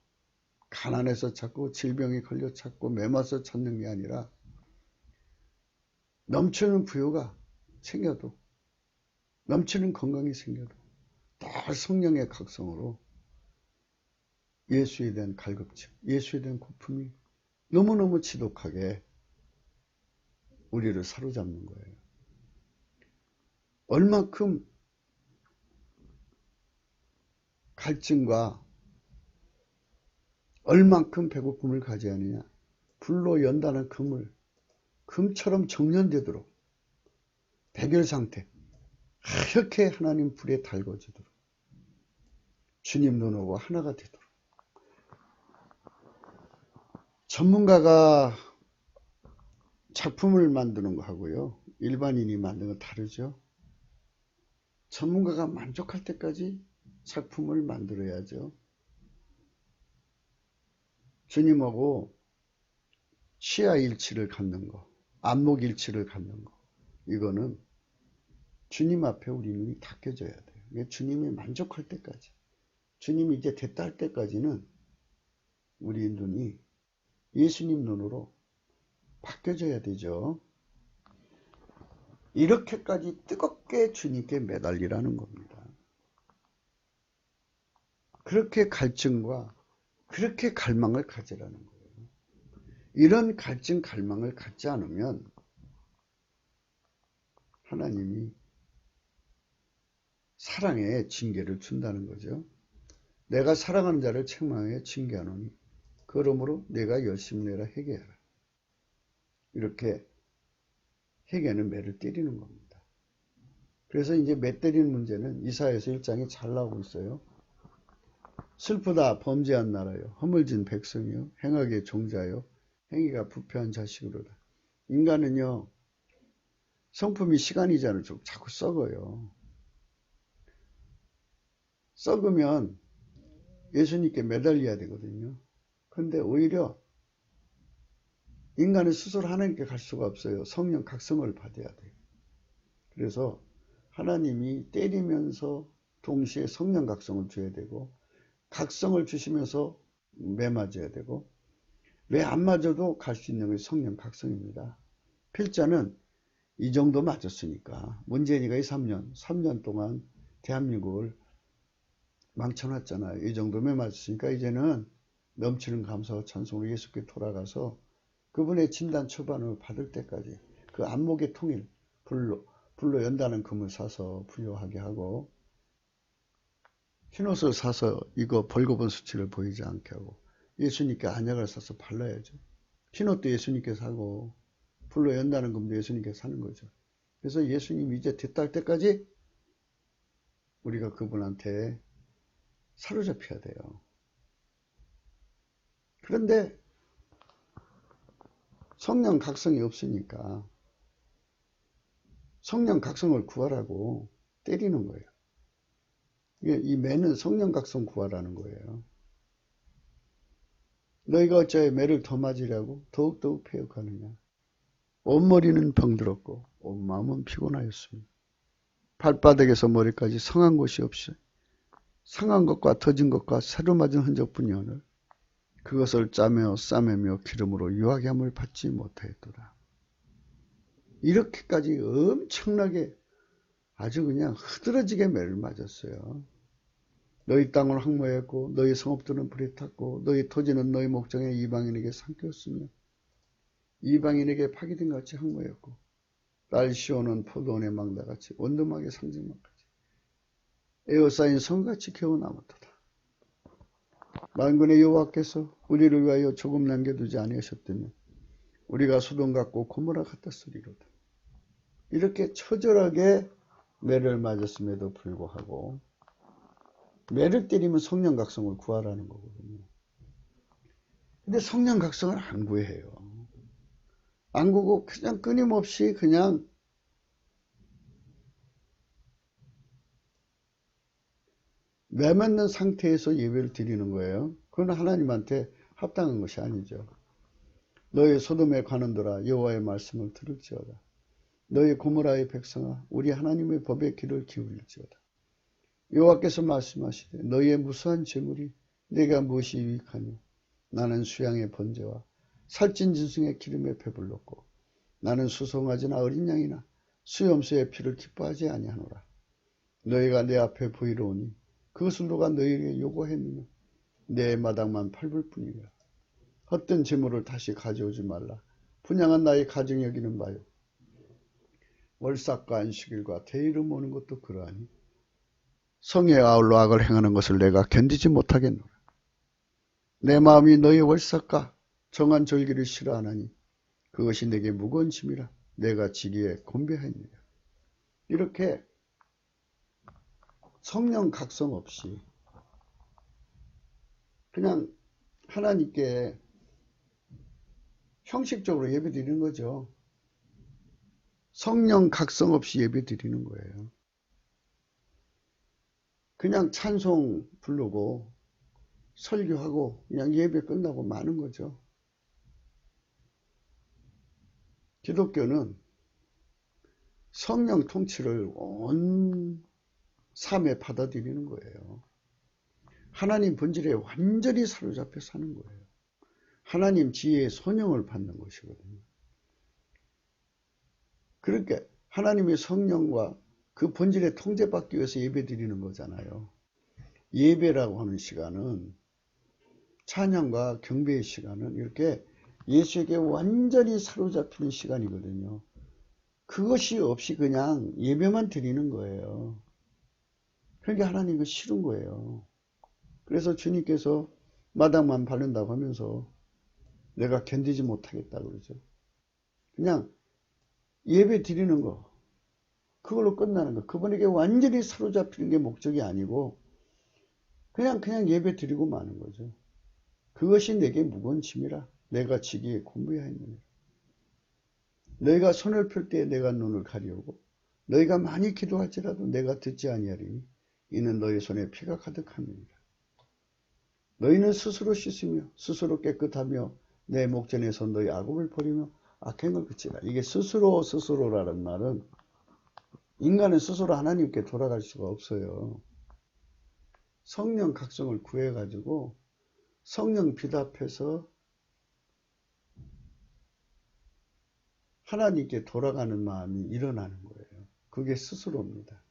가난해서 찾고 질병이 걸려 찾고 매맞서 찾는 게 아니라 넘치는 부유가 생겨도 넘치는 건강이 생겨도 다 성령의 각성으로 예수에 대한 갈급증, 예수에 대한 고품이 너무너무 지독하게 우리를 사로잡는 거예요. 얼만큼 갈증과 얼만큼 배고픔을 가져야 하느냐. 불로 연다는 금을 금처럼 정련되도록 백열 상태 하얗게 하나님 불에 달궈지도록 주님 눈하고 하나가 되도록 전문가가 작품을 만드는 거 하고요. 일반인이 만드는 건 다르죠. 전문가가 만족할 때까지 작품을 만들어야죠. 주님하고 시야 일치를 갖는 거, 안목 일치를 갖는 거, 이거는 주님 앞에 우리 눈이 닦여져야 돼요. 주님이 만족할 때까지, 주님이 이제 됐다 할 때까지는 우리 눈이 예수님 눈으로 바뀌어져야 되죠. 이렇게까지 뜨겁게 주님께 매달리라는 겁니다. 그렇게 갈증과 그렇게 갈망을 가지라는 거예요. 이런 갈증, 갈망을 갖지 않으면 하나님이 사랑의 징계를 준다는 거죠. 내가 사랑하는 자를 책망하여 징계하노니 그러므로 내가 열심히 내라 회개하라. 이렇게 회개는 매를 때리는 겁니다. 그래서 이제 매 때리는 문제는 이사야서 1장에 잘 나오고 있어요. 슬프다 범죄한 나라요 허물진 백성이요 행악의 종자요 행위가 부패한 자식으로다. 인간은요 성품이 시간이 지날수록 자꾸 썩어요. 썩으면 예수님께 매달려야 되거든요. 그런데 오히려 인간은 스스로 하나님께 갈 수가 없어요. 성령 각성을 받아야 돼요. 그래서 하나님이 때리면서 동시에 성령 각성을 줘야 되고 각성을 주시면서 매 맞아야 되고 왜 안 맞아도 갈 수 있는 것이 성령 각성입니다. 필자는 이 정도 맞았으니까 문재인이가 3년 동안 대한민국을 망쳐놨잖아요. 이 정도면 맞았으니까 이제는 넘치는 감사와 찬송으로 예수께 돌아가서 그분의 진단 처방을 받을 때까지 그 안목의 통일 불로 연다는 금을 사서 부유하게 하고 흰옷을 사서 이거 벌거벗은 수치를 보이지 않게 하고 예수님께 안약을 사서 발라야죠. 흰옷도 예수님께 사고 불로 연다는 금도 예수님께 사는 거죠. 그래서 예수님이 이제 됐다 할 때까지 우리가 그분한테 사로잡혀야 돼요. 그런데 성령 각성이 없으니까 성령 각성을 구하라고 때리는 거예요. 이 매는 성령 각성 구하라는 거예요. 너희가 어찌하여 매를 더 맞으려고 더욱더욱 패역하느냐. 온머리는 병들었고 온 마음은 피곤하였습니다. 발바닥에서 머리까지 성한 곳이 없이 상한 것과 터진 것과 새로 맞은 흔적뿐이오늘 그것을 짜며 싸매며 기름으로 유하게 함을 받지 못하였도다. 이렇게까지 엄청나게 아주 그냥 흐드러지게 매를 맞았어요. 너희 땅을 항모했고 너희 성읍들은 불에 탔고 너희 토지는 너희 목장의 이방인에게 삼켰으며 이방인에게 파괴된 같이 항모했고 딸 시온은 포도원의 망다같이 원두막의 상징막같이 에어싸인 성같이 겨우남았도다. 만군의 여호와께서 우리를 위하여 조금 남겨두지 아니하셨다면 우리가 소돔 같고 고모라 같았으리로다. 이렇게 처절하게 매를 맞았음에도 불구하고 매를 때리면 성령각성을 구하라는 거거든요. 근데 성령각성을 안 구해요. 안 구고 그냥 끊임없이 그냥 매맞는 상태에서 예배를 드리는 거예요. 그건 하나님한테 합당한 것이 아니죠. 너희 소돔에 관한들아 여호와의 말씀을 들을지어다. 너희 고모라의 백성아 우리 하나님의 법의 귀를 기울일지어다. 여호와께서 말씀하시되 너희의 무수한 재물이 내가 무엇이 유익하뇨. 나는 수양의 번제와 살찐 짐승의 기름에 배불렀고 나는 수송아지나 어린 양이나 수염소의 피를 기뻐하지 아니하노라. 너희가 내 앞에 보이러 오니 그것을 누가 너희에게 요구했느냐. 내 마당만 팔불 뿐이라. 헛된 재물을 다시 가져오지 말라. 분양한 나의 가정 여기는 바요. 월삭과 안식일과 대일을 모는 것도 그러하니 성에 아울러 악을 행하는 것을 내가 견디지 못하겠노라. 내 마음이 너희 월삭과 정한 절기를 싫어하나니 그것이 내게 무거운 짐이라 내가 지기에 곤배하니라. 이렇게 성령 각성 없이 그냥 하나님께 형식적으로 예배 드리는 거죠. 성령 각성 없이 예배 드리는 거예요. 그냥 찬송 부르고 설교하고 그냥 예배 끝나고 마는 거죠. 기독교는 성령 통치를 온 삶에 받아들이는 거예요. 하나님 본질에 완전히 사로잡혀 사는 거예요. 하나님 지혜의 선영을 받는 것이거든요. 그러니까 하나님의 성령과 그 본질에 통제받기 위해서 예배 드리는 거잖아요. 예배라고 하는 시간은 찬양과 경배의 시간은 이렇게 예수에게 완전히 사로잡히는 시간이거든요. 그것이 없이 그냥 예배만 드리는 거예요. 그러니까 하나님 이거 싫은 거예요. 그래서 주님께서 마당만 바른다고 하면서 내가 견디지 못하겠다 그러죠. 그냥 예배 드리는 거 그걸로 끝나는 거. 그분에게 완전히 사로잡히는 게 목적이 아니고 그냥 예배 드리고 마는 거죠. 그것이 내게 무거운 짐이라 내가 지기에 곤배하였느니라. 너희가 손을 펼 때 내가 눈을 가리우고 너희가 많이 기도할지라도 내가 듣지 아니하리니 이는 너희 손에 피가 가득함이니라. 너희는 스스로 씻으며 스스로 깨끗하며 내 목전에서 너희 악업을 버리며 악행을 그치라. 이게 스스로라는 말은 인간은 스스로 하나님께 돌아갈 수가 없어요. 성령 각성을 구해가지고 성령 비답해서 하나님께 돌아가는 마음이 일어나는 거예요. 그게 스스로입니다.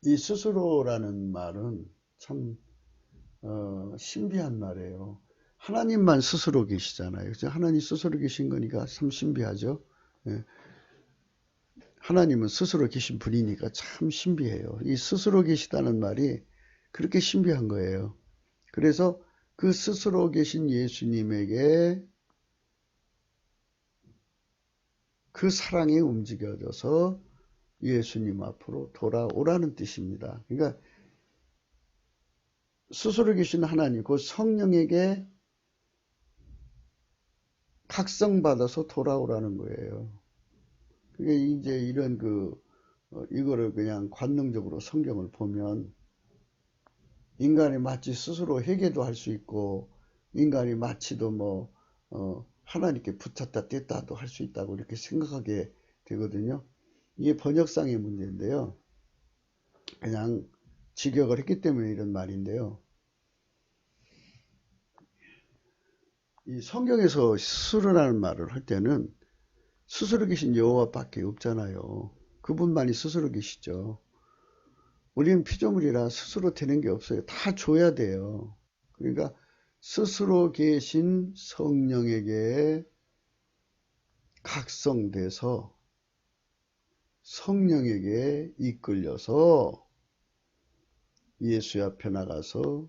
이 스스로라는 말은 참 신비한 말이에요. 하나님만 스스로 계시잖아요. 하나님 스스로 계신 거니까 참 신비하죠. 예. 하나님은 스스로 계신 분이니까 참 신비해요. 이 스스로 계시다는 말이 그렇게 신비한 거예요. 그래서 그 스스로 계신 예수님에게 그 사랑이 움직여져서 예수님 앞으로 돌아오라는 뜻입니다. 그러니까 스스로 계신 하나님, 그 성령에게 각성받아서 돌아오라는 거예요. 그게 이제 이런 이거를 그냥 관능적으로 성경을 보면 인간이 마치 스스로 회개도 할 수 있고 인간이 마치도 하나님께 붙였다 뗐다도 할 수 있다고 이렇게 생각하게 되거든요. 이게 번역상의 문제인데요. 그냥 직역을 했기 때문에 이런 말인데요. 이 성경에서 스스로라는 말을 할 때는 스스로 계신 여호와밖에 없잖아요. 그분만이 스스로 계시죠. 우리는 피조물이라 스스로 되는 게 없어요. 다 줘야 돼요. 그러니까 스스로 계신 성령에게 각성돼서 성령에게 이끌려서 예수 앞에 나가서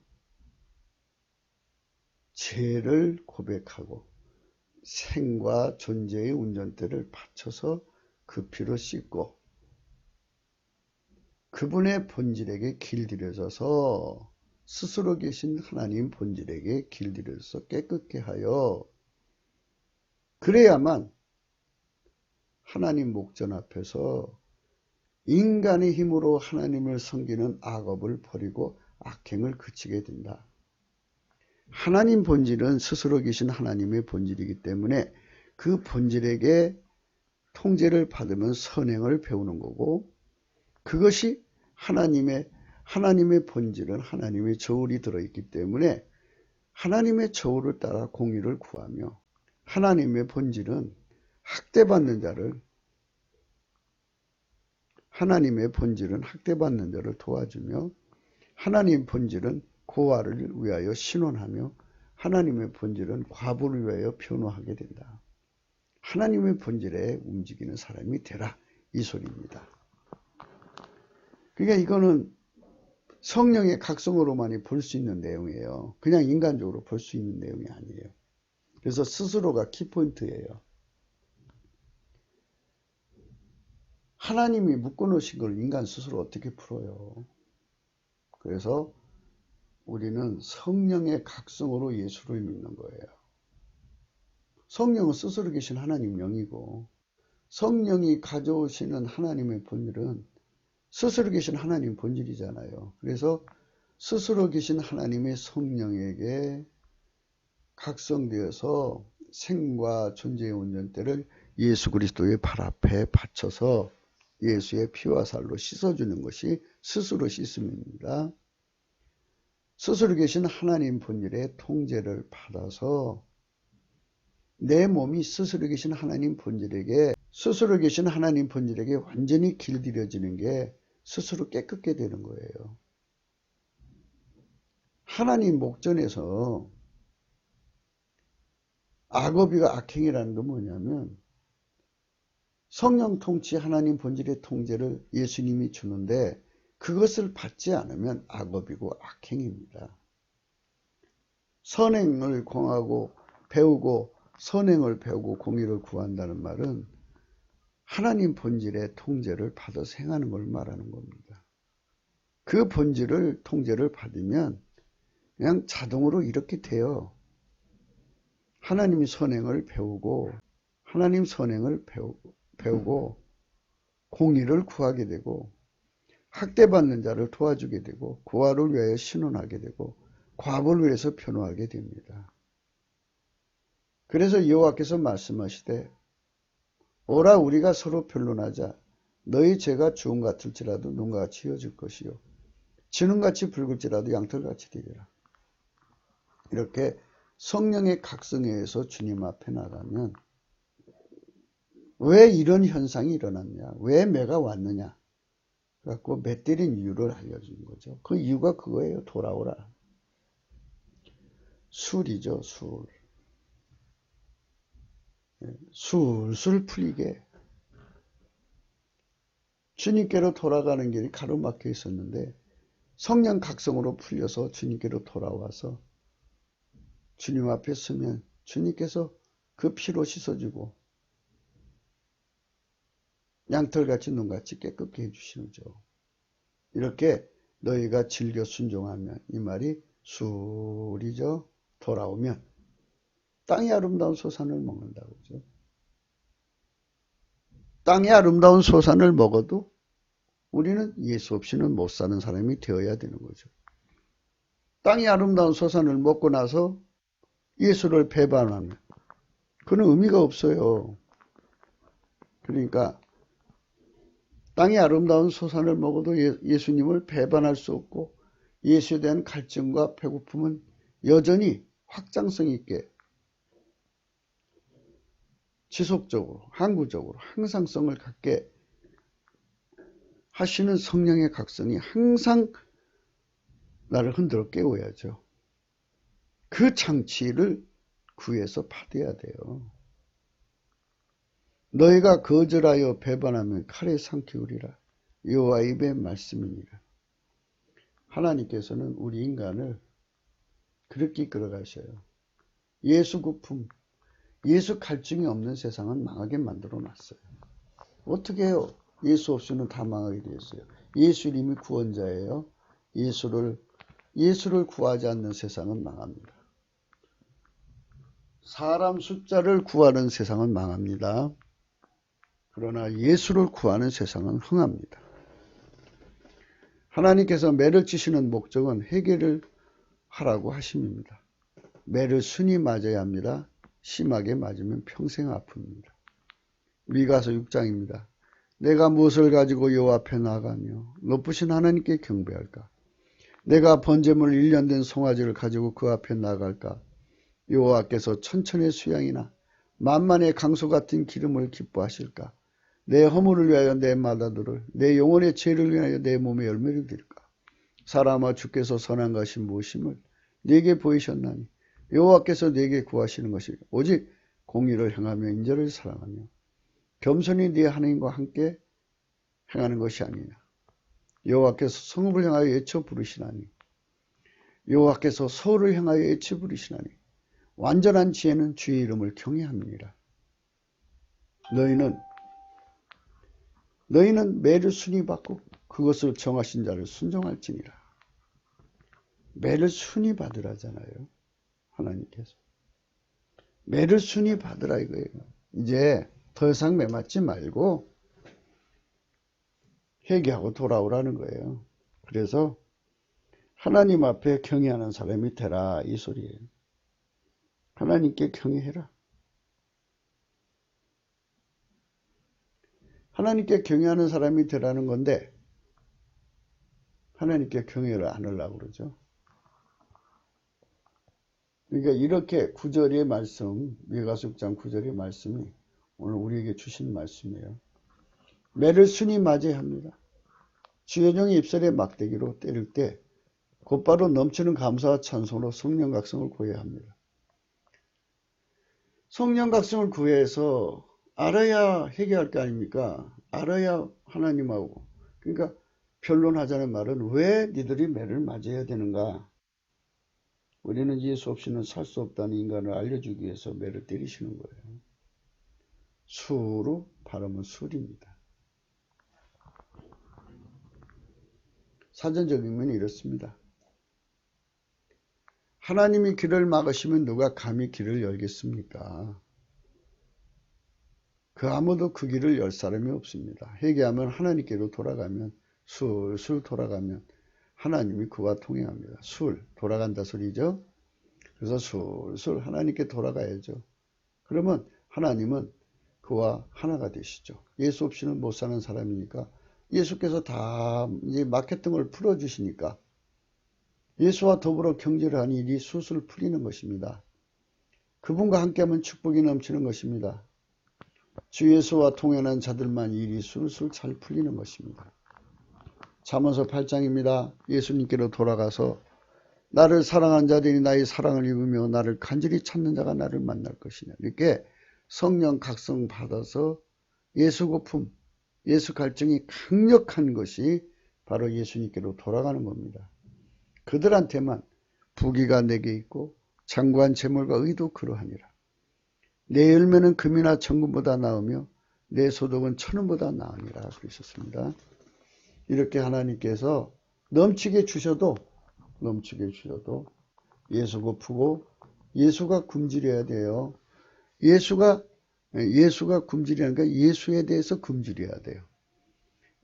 죄를 고백하고 생과 존재의 운전대를 바쳐서 그 피로 씻고 그분의 본질에게 길들여져서 스스로 계신 하나님 본질에게 길들여져서 깨끗게 하여 그래야만 하나님 목전 앞에서 인간의 힘으로 하나님을 섬기는 악업을 버리고 악행을 그치게 된다. 하나님 본질은 스스로 계신 하나님의 본질이기 때문에 그 본질에게 통제를 받으면 선행을 배우는 거고 그것이 하나님의 본질은 하나님의 저울이 들어있기 때문에 하나님의 저울을 따라 공의를 구하며 하나님의 본질은 학대받는 자를 도와주며 하나님의 본질은 고아를 위하여 신원하며 하나님의 본질은 과부를 위하여 변호하게 된다. 하나님의 본질에 움직이는 사람이 되라 이 소리입니다. 그러니까 이거는 성령의 각성으로만이 볼 수 있는 내용이에요. 그냥 인간적으로 볼 수 있는 내용이 아니에요. 그래서 스스로가 키포인트예요. 하나님이 묶어놓으신 걸 인간 스스로 어떻게 풀어요? 그래서 우리는 성령의 각성으로 예수를 믿는 거예요. 성령은 스스로 계신 하나님 영이고 성령이 가져오시는 하나님의 본질은 스스로 계신 하나님 본질이잖아요. 그래서 스스로 계신 하나님의 성령에게 각성되어서 생과 존재의 온전대를 예수 그리스도의 발 앞에 바쳐서 예수의 피와 살로 씻어주는 것이 스스로 씻음입니다. 스스로 계신 하나님 본질의 통제를 받아서 내 몸이 스스로 계신 하나님 본질에게 완전히 길들여지는 게 스스로 깨끗게 되는 거예요. 하나님 목전에서 악업이가 악행이라는 건 뭐냐면 성령 통치 하나님 본질의 통제를 예수님이 주는데 그것을 받지 않으면 악업이고 악행입니다. 선행을 배우고 선행을 배우고 공의를 구한다는 말은 하나님 본질의 통제를 받아서 행하는 걸 말하는 겁니다. 그 본질을 통제를 받으면 그냥 자동으로 이렇게 돼요. 하나님이 선행을 배우고 공의를 구하게 되고 학대받는 자를 도와주게 되고 고아를 위하여 신원하게 되고 과부를 위해서 변호하게 됩니다. 그래서 여호와께서 말씀하시되 오라 우리가 서로 변론하자. 너희 죄가 주홍 같을지라도 눈과 같이 이어질 것이요 진홍같이 붉을지라도 양털같이 되리라. 이렇게 성령의 각성에 의해서 주님 앞에 나가면 왜 이런 현상이 일어났냐, 왜 매가 왔느냐 그래갖고 매 때린 이유를 알려주는 거죠. 그 이유가 그거예요. 돌아오라. 술이죠. 술술 풀리게. 주님께로 돌아가는 길이 가로막혀 있었는데 성령 각성으로 풀려서 주님께로 돌아와서 주님 앞에 서면 주님께서 그 피로 씻어주고 양털같이 눈같이 깨끗게 해주시는죠. 이렇게 너희가 즐겨 순종하면 이 말이 술이죠. 돌아오면 땅의 아름다운 소산을 먹는다고 그러죠. 땅의 아름다운 소산을 먹어도 우리는 예수 없이는 못 사는 사람이 되어야 되는 거죠. 땅의 아름다운 소산을 먹고 나서 예수를 배반하면 그건 의미가 없어요. 그러니까 땅의 아름다운 소산을 먹어도 예수님을 배반할 수 없고 예수에 대한 갈증과 배고픔은 여전히 확장성 있게 지속적으로 항구적으로 항상성을 갖게 하시는 성령의 각성이 항상 나를 흔들어 깨워야죠. 그 장치를 구해서 받아야 돼요. 너희가 거절하여 배반하면 칼에 삼키우리라. 여호와 입의 말씀이니라. 하나님께서는 우리 인간을 그렇게 이끌어가셔요. 예수 고품, 예수 갈증이 없는 세상은 망하게 만들어 놨어요. 어떻게 해요? 예수 없이는 다 망하게 되었어요. 예수님이 구원자예요. 예수를 구하지 않는 세상은 망합니다. 사람 숫자를 구하는 세상은 망합니다. 그러나 예수를 구하는 세상은 흥합니다. 하나님께서 매를 치시는 목적은 해결을 하라고 하심입니다. 매를 순히 맞아야 합니다. 심하게 맞으면 평생 아픕니다. 미가서 6장입니다. 내가 무엇을 가지고 여호와 앞에 나가며 높으신 하나님께 경배할까? 내가 번제물 1년 된 송아지를 가지고 그 앞에 나갈까? 여호와께서 천천의 수양이나 만만의 강소 같은 기름을 기뻐하실까? 내 허물을 위하여 내 마다들을, 내 영혼의 죄를 위하여 내 몸에 열매를 드릴까? 사람아, 주께서 선한 것이 무엇임을 네게 보이셨나니 여호와께서 네게 구하시는 것이 오직 공의를 행하며 인자를 사랑하며 겸손히 네 하나님과 함께 행하는 것이 아니냐. 여호와께서 성읍을 향하여 외쳐 부르시나니 여호와께서 서울을 향하여 외쳐 부르시나니 완전한 지혜는 주의 이름을 경외함이니라. 너희는 매를 순히 받고 그것을 정하신 자를 순종할지니라. 매를 순히 받으라잖아요. 하나님께서. 매를 순히 받으라 이거예요. 이제 더 이상 매 맞지 말고 회개하고 돌아오라는 거예요. 그래서 하나님 앞에 경외하는 사람이 되라 이 소리예요. 하나님께 경외해라. 하나님께 경외하는 사람이 되라는 건데 하나님께 경외를 안 하려고 그러죠. 그러니까 이렇게 9절의 말씀, 미가서 6장 9절의 말씀이 오늘 우리에게 주신 말씀이에요. 매를 순히 맞아야 합니다. 주의 종이 입술에 막대기로 때릴 때 곧바로 넘치는 감사와 찬송으로 성령 각성을 구해야 합니다. 성령 각성을 구해서 알아야 회개할 거 아닙니까? 알아야 하나님하고. 그러니까 변론하자는 말은 왜 니들이 매를 맞아야 되는가? 우리는 예수 없이는 살 수 없다는 인간을 알려주기 위해서 매를 때리시는 거예요. 수로 발음은 술입니다. 사전적 의미는 이렇습니다. 하나님이 길을 막으시면 누가 감히 길을 열겠습니까? 그 아무도 그 길을 열 사람이 없습니다. 회개하면 하나님께로 돌아가면 술술 돌아가면 하나님이 그와 통행합니다. 돌아간다 소리죠. 그래서 술술 하나님께 돌아가야죠. 그러면 하나님은 그와 하나가 되시죠. 예수 없이는 못 사는 사람이니까 예수께서 다 이제 막혔던 풀어주시니까 예수와 더불어 경제를 하니 일이 술술 풀리는 것입니다. 그분과 함께하면 축복이 넘치는 것입니다. 주 예수와 통행한 자들만 일이 술술 잘 풀리는 것입니다. 잠언서 8장입니다. 예수님께로 돌아가서 나를 사랑한 자들이 나의 사랑을 입으며 나를 간절히 찾는 자가 나를 만날 것이냐. 이렇게 성령 각성 받아서 예수 고품, 예수 갈증이 강력한 것이 바로 예수님께로 돌아가는 겁니다. 그들한테만 부귀가 내게 있고 장구한 재물과 의도 그러하니라. 내 열매는 금이나 정금보다 나으며 내 소득은 천원보다 나으니라 그러셨습니다. 이렇게 하나님께서 넘치게 주셔도 예수 고프고 예수가 굶주려야 돼요. 예수가 굶주리니까 예수에 대해서 굶주려야 돼요.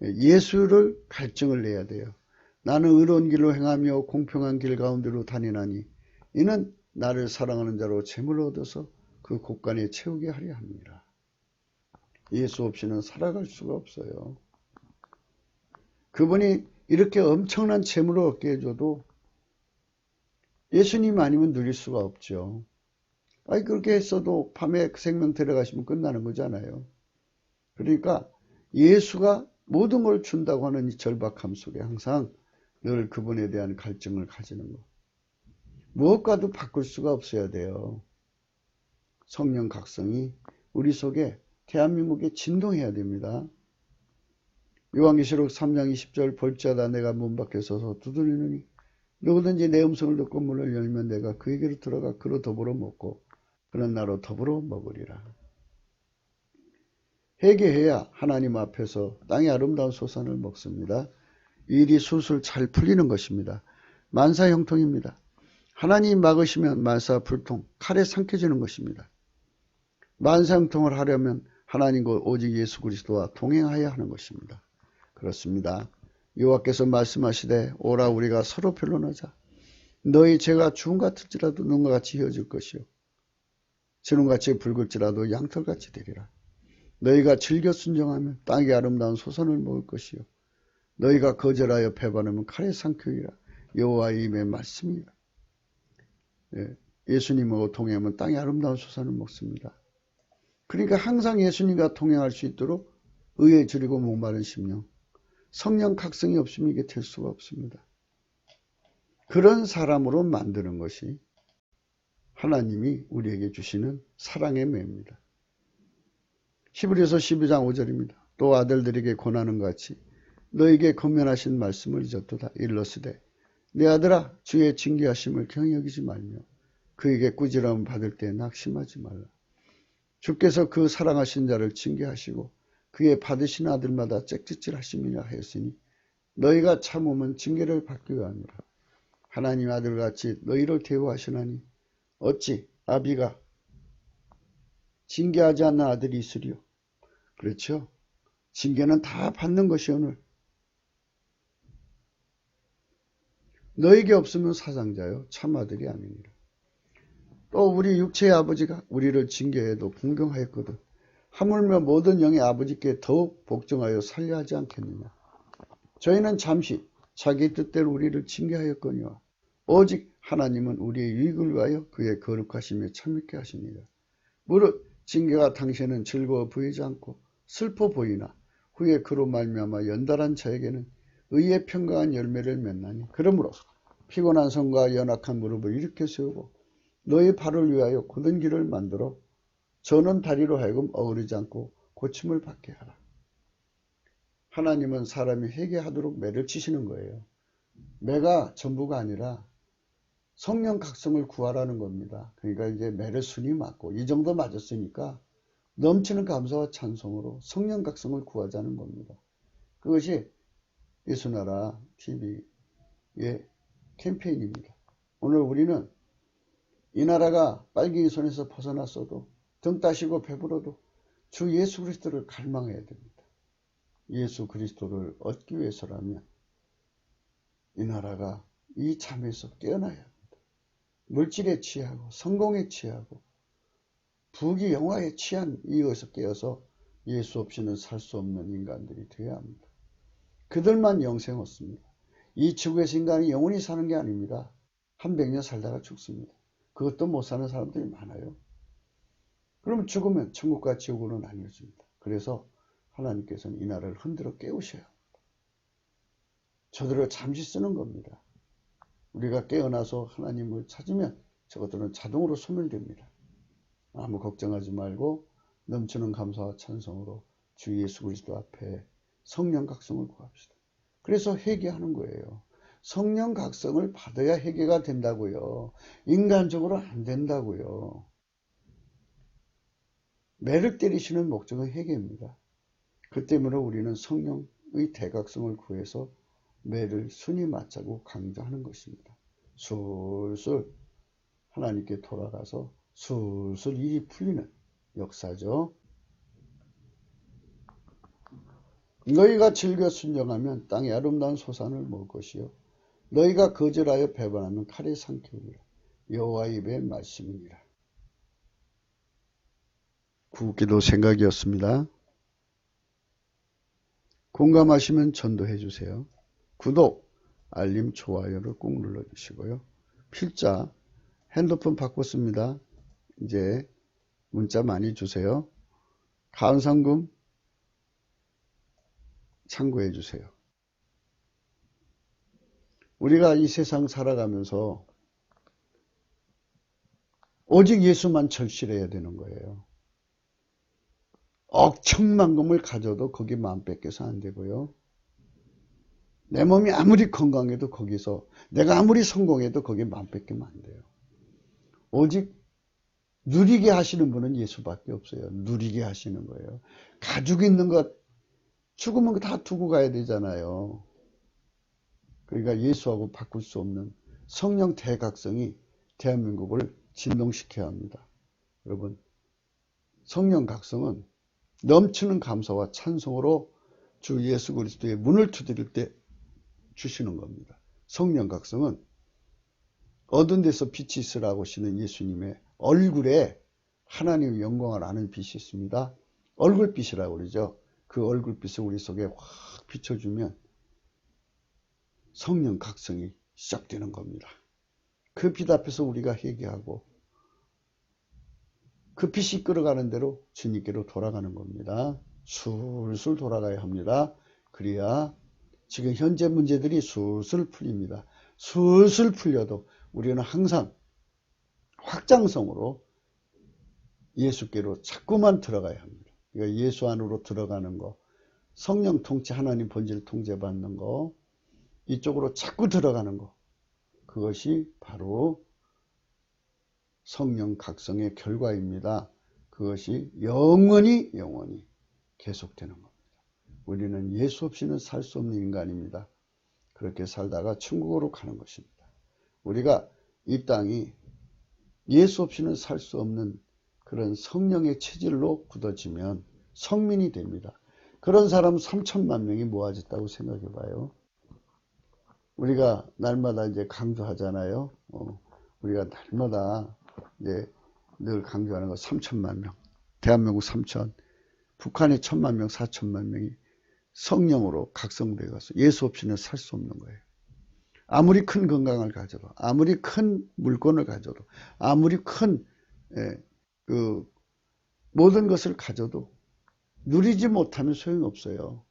예수를 갈증을 내야 돼요. 나는 의로운 길로 행하며 공평한 길 가운데로 다니나니 이는 나를 사랑하는 자로 재물을 얻어서 그 곳간에 채우게 하려 합니다. 예수 없이는 살아갈 수가 없어요. 그분이 이렇게 엄청난 재물을 얻게 해줘도 예수님 아니면 누릴 수가 없죠. 아니 그렇게 했어도 밤에 그 생명 데려가시면 끝나는 거잖아요. 그러니까 예수가 모든 걸 준다고 하는 이 절박함 속에 항상 늘 그분에 대한 갈증을 가지는 것. 무엇과도 바꿀 수가 없어야 돼요. 성령 각성이 우리 속에 대한민국에 진동해야 됩니다. 요한계시록 3장 20절 볼지어다 내가 문 밖에 서서 두드리느니 누구든지 내 음성을 듣고 문을 열면 내가 그에게로 들어가 그로 더불어 먹고 그는 나로 더불어 먹으리라. 회개해야 하나님 앞에서 땅의 아름다운 소산을 먹습니다. 일이 술술 잘 풀리는 것입니다. 만사형통입니다. 하나님 막으시면 만사불통, 칼에 삼켜지는 것입니다. 만사형통을 하려면 하나님과 오직 예수 그리스도와 동행하여야 하는 것입니다. 그렇습니다. 여호와께서 말씀하시되 오라 우리가 서로 변론하자. 너희 죄가 주홍 같을지라도 눈과 같이 희어질 것이요 진홍같이 붉을지라도 양털같이 되리라. 너희가 즐겨 순종하면 땅의 아름다운 소선을 먹을 것이요 너희가 거절하여 배반하면 칼에 삼키리라. 여호와의 입의 말씀이라. 예수님하고 동행하면 땅의 아름다운 소선을 먹습니다. 그러니까 항상 예수님과 동행할 수 있도록 의에 줄이고 목마른 심령, 성령 각성이 없으면 이게 될 수가 없습니다. 그런 사람으로 만드는 것이 하나님이 우리에게 주시는 사랑의 매입니다. 히브리서 12장 5절입니다. 또 아들들에게 권하는 것 같이 너에게 권면하신 말씀을 잊었도다. 일러스되 내 아들아 주의 징계하심을 경히 여기지 말며 그에게 꾸지람을 받을 때 낙심하지 말라. 주께서 그 사랑하신 자를 징계하시고 그의 받으신 아들마다 짹짹질 하심이라 하였으니 너희가 참으면 징계를 받기 위함이라. 하나님 아들같이 너희를 대우하시나니 어찌 아비가 징계하지 않는 아들이 있으리요. 그렇죠. 징계는 다 받는 것이 오늘. 너에게 없으면 사상자요 참 아들이 아니니라. 또 우리 육체의 아버지가 우리를 징계해도 공경하였거든 하물며 모든 영의 아버지께 더욱 복종하여 살려 하지 않겠느냐. 저희는 잠시 자기 뜻대로 우리를 징계하였거니와 오직 하나님은 우리의 유익을 위하여 그의 거룩하심에 참있게 하시니라. 무릇 징계가 당신은 즐거워 보이지 않고 슬퍼 보이나 후에 그로 말미암아 연달한 자에게는 의의 평강한 열매를 맺나니 그러므로 피곤한 손과 연약한 무릎을 일으켜 세우고 너희 발을 위하여 굳은 길을 만들어 저는 다리로 하여금 어그르지 않고 고침을 받게 하라. 하나님은 사람이 회개하도록 매를 치시는 거예요. 매가 전부가 아니라 성령 각성을 구하라는 겁니다. 그러니까 이제 매를 순위 맞고 이 정도 맞았으니까 넘치는 감사와 찬송으로 성령 각성을 구하자는 겁니다. 그것이 예수나라 TV의 캠페인입니다. 오늘 우리는 이 나라가 빨갱이 손에서 벗어났어도 등 따시고 배불러도 주 예수 그리스도를 갈망해야 됩니다. 예수 그리스도를 얻기 위해서라면 이 나라가 이 잠에서 깨어나야 합니다. 물질에 취하고 성공에 취하고 부귀 영화에 취한 이것을 깨어서 예수 없이는 살 수 없는 인간들이 되어야 합니다. 그들만 영생 얻습니다. 이 지구에서 인간이 영원히 사는 게 아닙니다. 한 100년 살다가 죽습니다. 그것도 못 사는 사람들이 많아요. 그러면 죽으면 천국과 지옥으로 나뉘어집니다. 그래서 하나님께서는 이 나라를 흔들어 깨우셔야 합니다. 저들을 잠시 쓰는 겁니다. 우리가 깨어나서 하나님을 찾으면 저것들은 자동으로 소멸됩니다. 아무 걱정하지 말고 넘치는 감사와 찬송으로 주 예수 그리스도 앞에 성령 각성을 구합시다. 그래서 회개하는 거예요. 성령 각성을 받아야 회개가 된다고요. 인간적으로 안 된다고요. 매를 때리시는 목적은 회개입니다. 그 때문에 우리는 성령의 대각성을 구해서 매를 순위 맞자고 강조하는 것입니다. 술술 하나님께 돌아가서 술술 일이 풀리는 역사죠. 너희가 즐겨 순종하면 땅의 아름다운 소산을 먹을 것이요 너희가 거절하여 배반하면 칼에 삼키리라. 여호와의 입의 말씀이니라. 구기도 생각이었습니다. 공감하시면 전도해 주세요. 구독, 알림, 좋아요를 꾹 눌러주시고요. 필자, 핸드폰 바꿨습니다. 이제 문자 많이 주세요. 감상금 참고해 주세요. 우리가 이 세상 살아가면서 오직 예수만 절실해야 되는 거예요. 억천만금을 가져도 거기 마음 뺏겨서 안 되고요. 내 몸이 아무리 건강해도 거기서, 내가 아무리 성공해도 거기에 마음 뺏기면 안 돼요. 오직 누리게 하시는 분은 예수밖에 없어요. 누리게 하시는 거예요. 가지고 있는 것 죽으면 다 두고 가야 되잖아요. 그러니까 예수하고 바꿀 수 없는 성령 대각성이 대한민국을 진동시켜야 합니다. 여러분, 성령 각성은 넘치는 감사와 찬송으로 주 예수 그리스도의 문을 두드릴 때 주시는 겁니다. 성령 각성은 어두운 데서 빛이 있으라고 하시는 예수님의 얼굴에 하나님의 영광을 아는 빛이 있습니다. 얼굴빛이라고 그러죠. 그 얼굴빛을 우리 속에 확 비춰주면 성령 각성이 시작되는 겁니다. 그 빛 앞에서 우리가 회개하고 그 빛이 이끌어가는 대로 주님께로 돌아가는 겁니다. 술술 돌아가야 합니다. 그래야 지금 현재 문제들이 술술 풀립니다. 술술 풀려도 우리는 항상 확장성으로 예수께로 자꾸만 들어가야 합니다. 그러니까 예수 안으로 들어가는 거, 성령 통치, 하나님 본질 통제받는 거, 이쪽으로 자꾸 들어가는 거, 그것이 바로 성령 각성의 결과입니다. 그것이 영원히 계속되는 겁니다. 우리는 예수 없이는 살 수 없는 인간입니다. 그렇게 살다가 천국으로 가는 것입니다. 우리가 이 땅이 예수 없이는 살 수 없는 그런 성령의 체질로 굳어지면 성민이 됩니다. 그런 사람 3천만 명이 모아졌다고 생각해 봐요. 우리가 날마다 이제 강조하잖아요. 우리가 날마다 이제 늘 강조하는 거 3천만 명. 대한민국 3천, 북한이 1,000만 명, 4천만 명이 성령으로 각성되어 가서 예수 없이는 살 수 없는 거예요. 아무리 큰 건강을 가져도, 아무리 큰 물건을 가져도, 아무리 큰 모든 것을 가져도 누리지 못하면 소용없어요.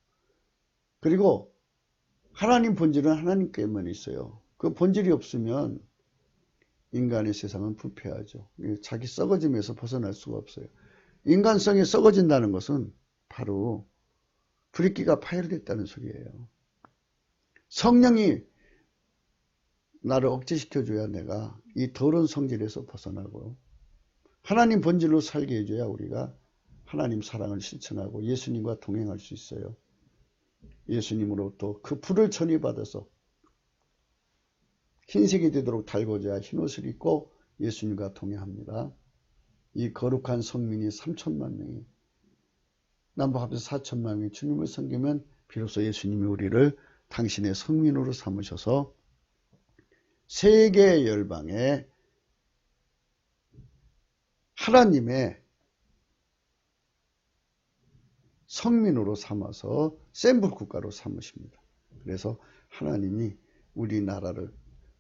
그리고 하나님 본질은 하나님께만 있어요. 그 본질이 없으면 인간의 세상은 부패하죠. 자기 썩어짐에서 벗어날 수가 없어요. 인간성이 썩어진다는 것은 바로 불의기가 파열됐다는 소리예요. 성령이 나를 억제시켜줘야 내가 이 더러운 성질에서 벗어나고 하나님 본질로 살게 해줘야 우리가 하나님 사랑을 실천하고 예수님과 동행할 수 있어요. 예수님으로부터 그 불을 전이받아서 흰색이 되도록 달궈져야 흰옷을 입고 예수님과 동행합니다. 이 거룩한 성민이 3천만 명이 남북합해서 4천만 명이 주님을 섬기면 비로소 예수님이 우리를 당신의 성민으로 삼으셔서 세계 열방에 하나님의 성민으로 삼아서 샘플 국가로 삼으십니다. 그래서 하나님이 우리나라를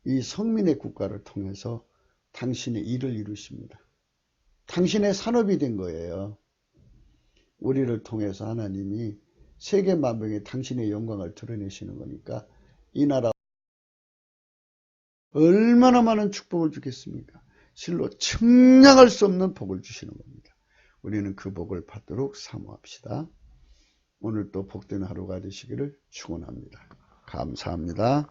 이 성민의 국가를 통해서 당신의 일을 이루십니다. 당신의 산업이 된 거예요. 우리를 통해서 하나님이 세계 만병에 당신의 영광을 드러내시는 거니까 이 나라 얼마나 많은 축복을 주겠습니까? 실로 측량할 수 없는 복을 주시는 겁니다. 우리는 그 복을 받도록 사모합시다. 오늘도 복된 하루가 되시기를 축원합니다. 감사합니다.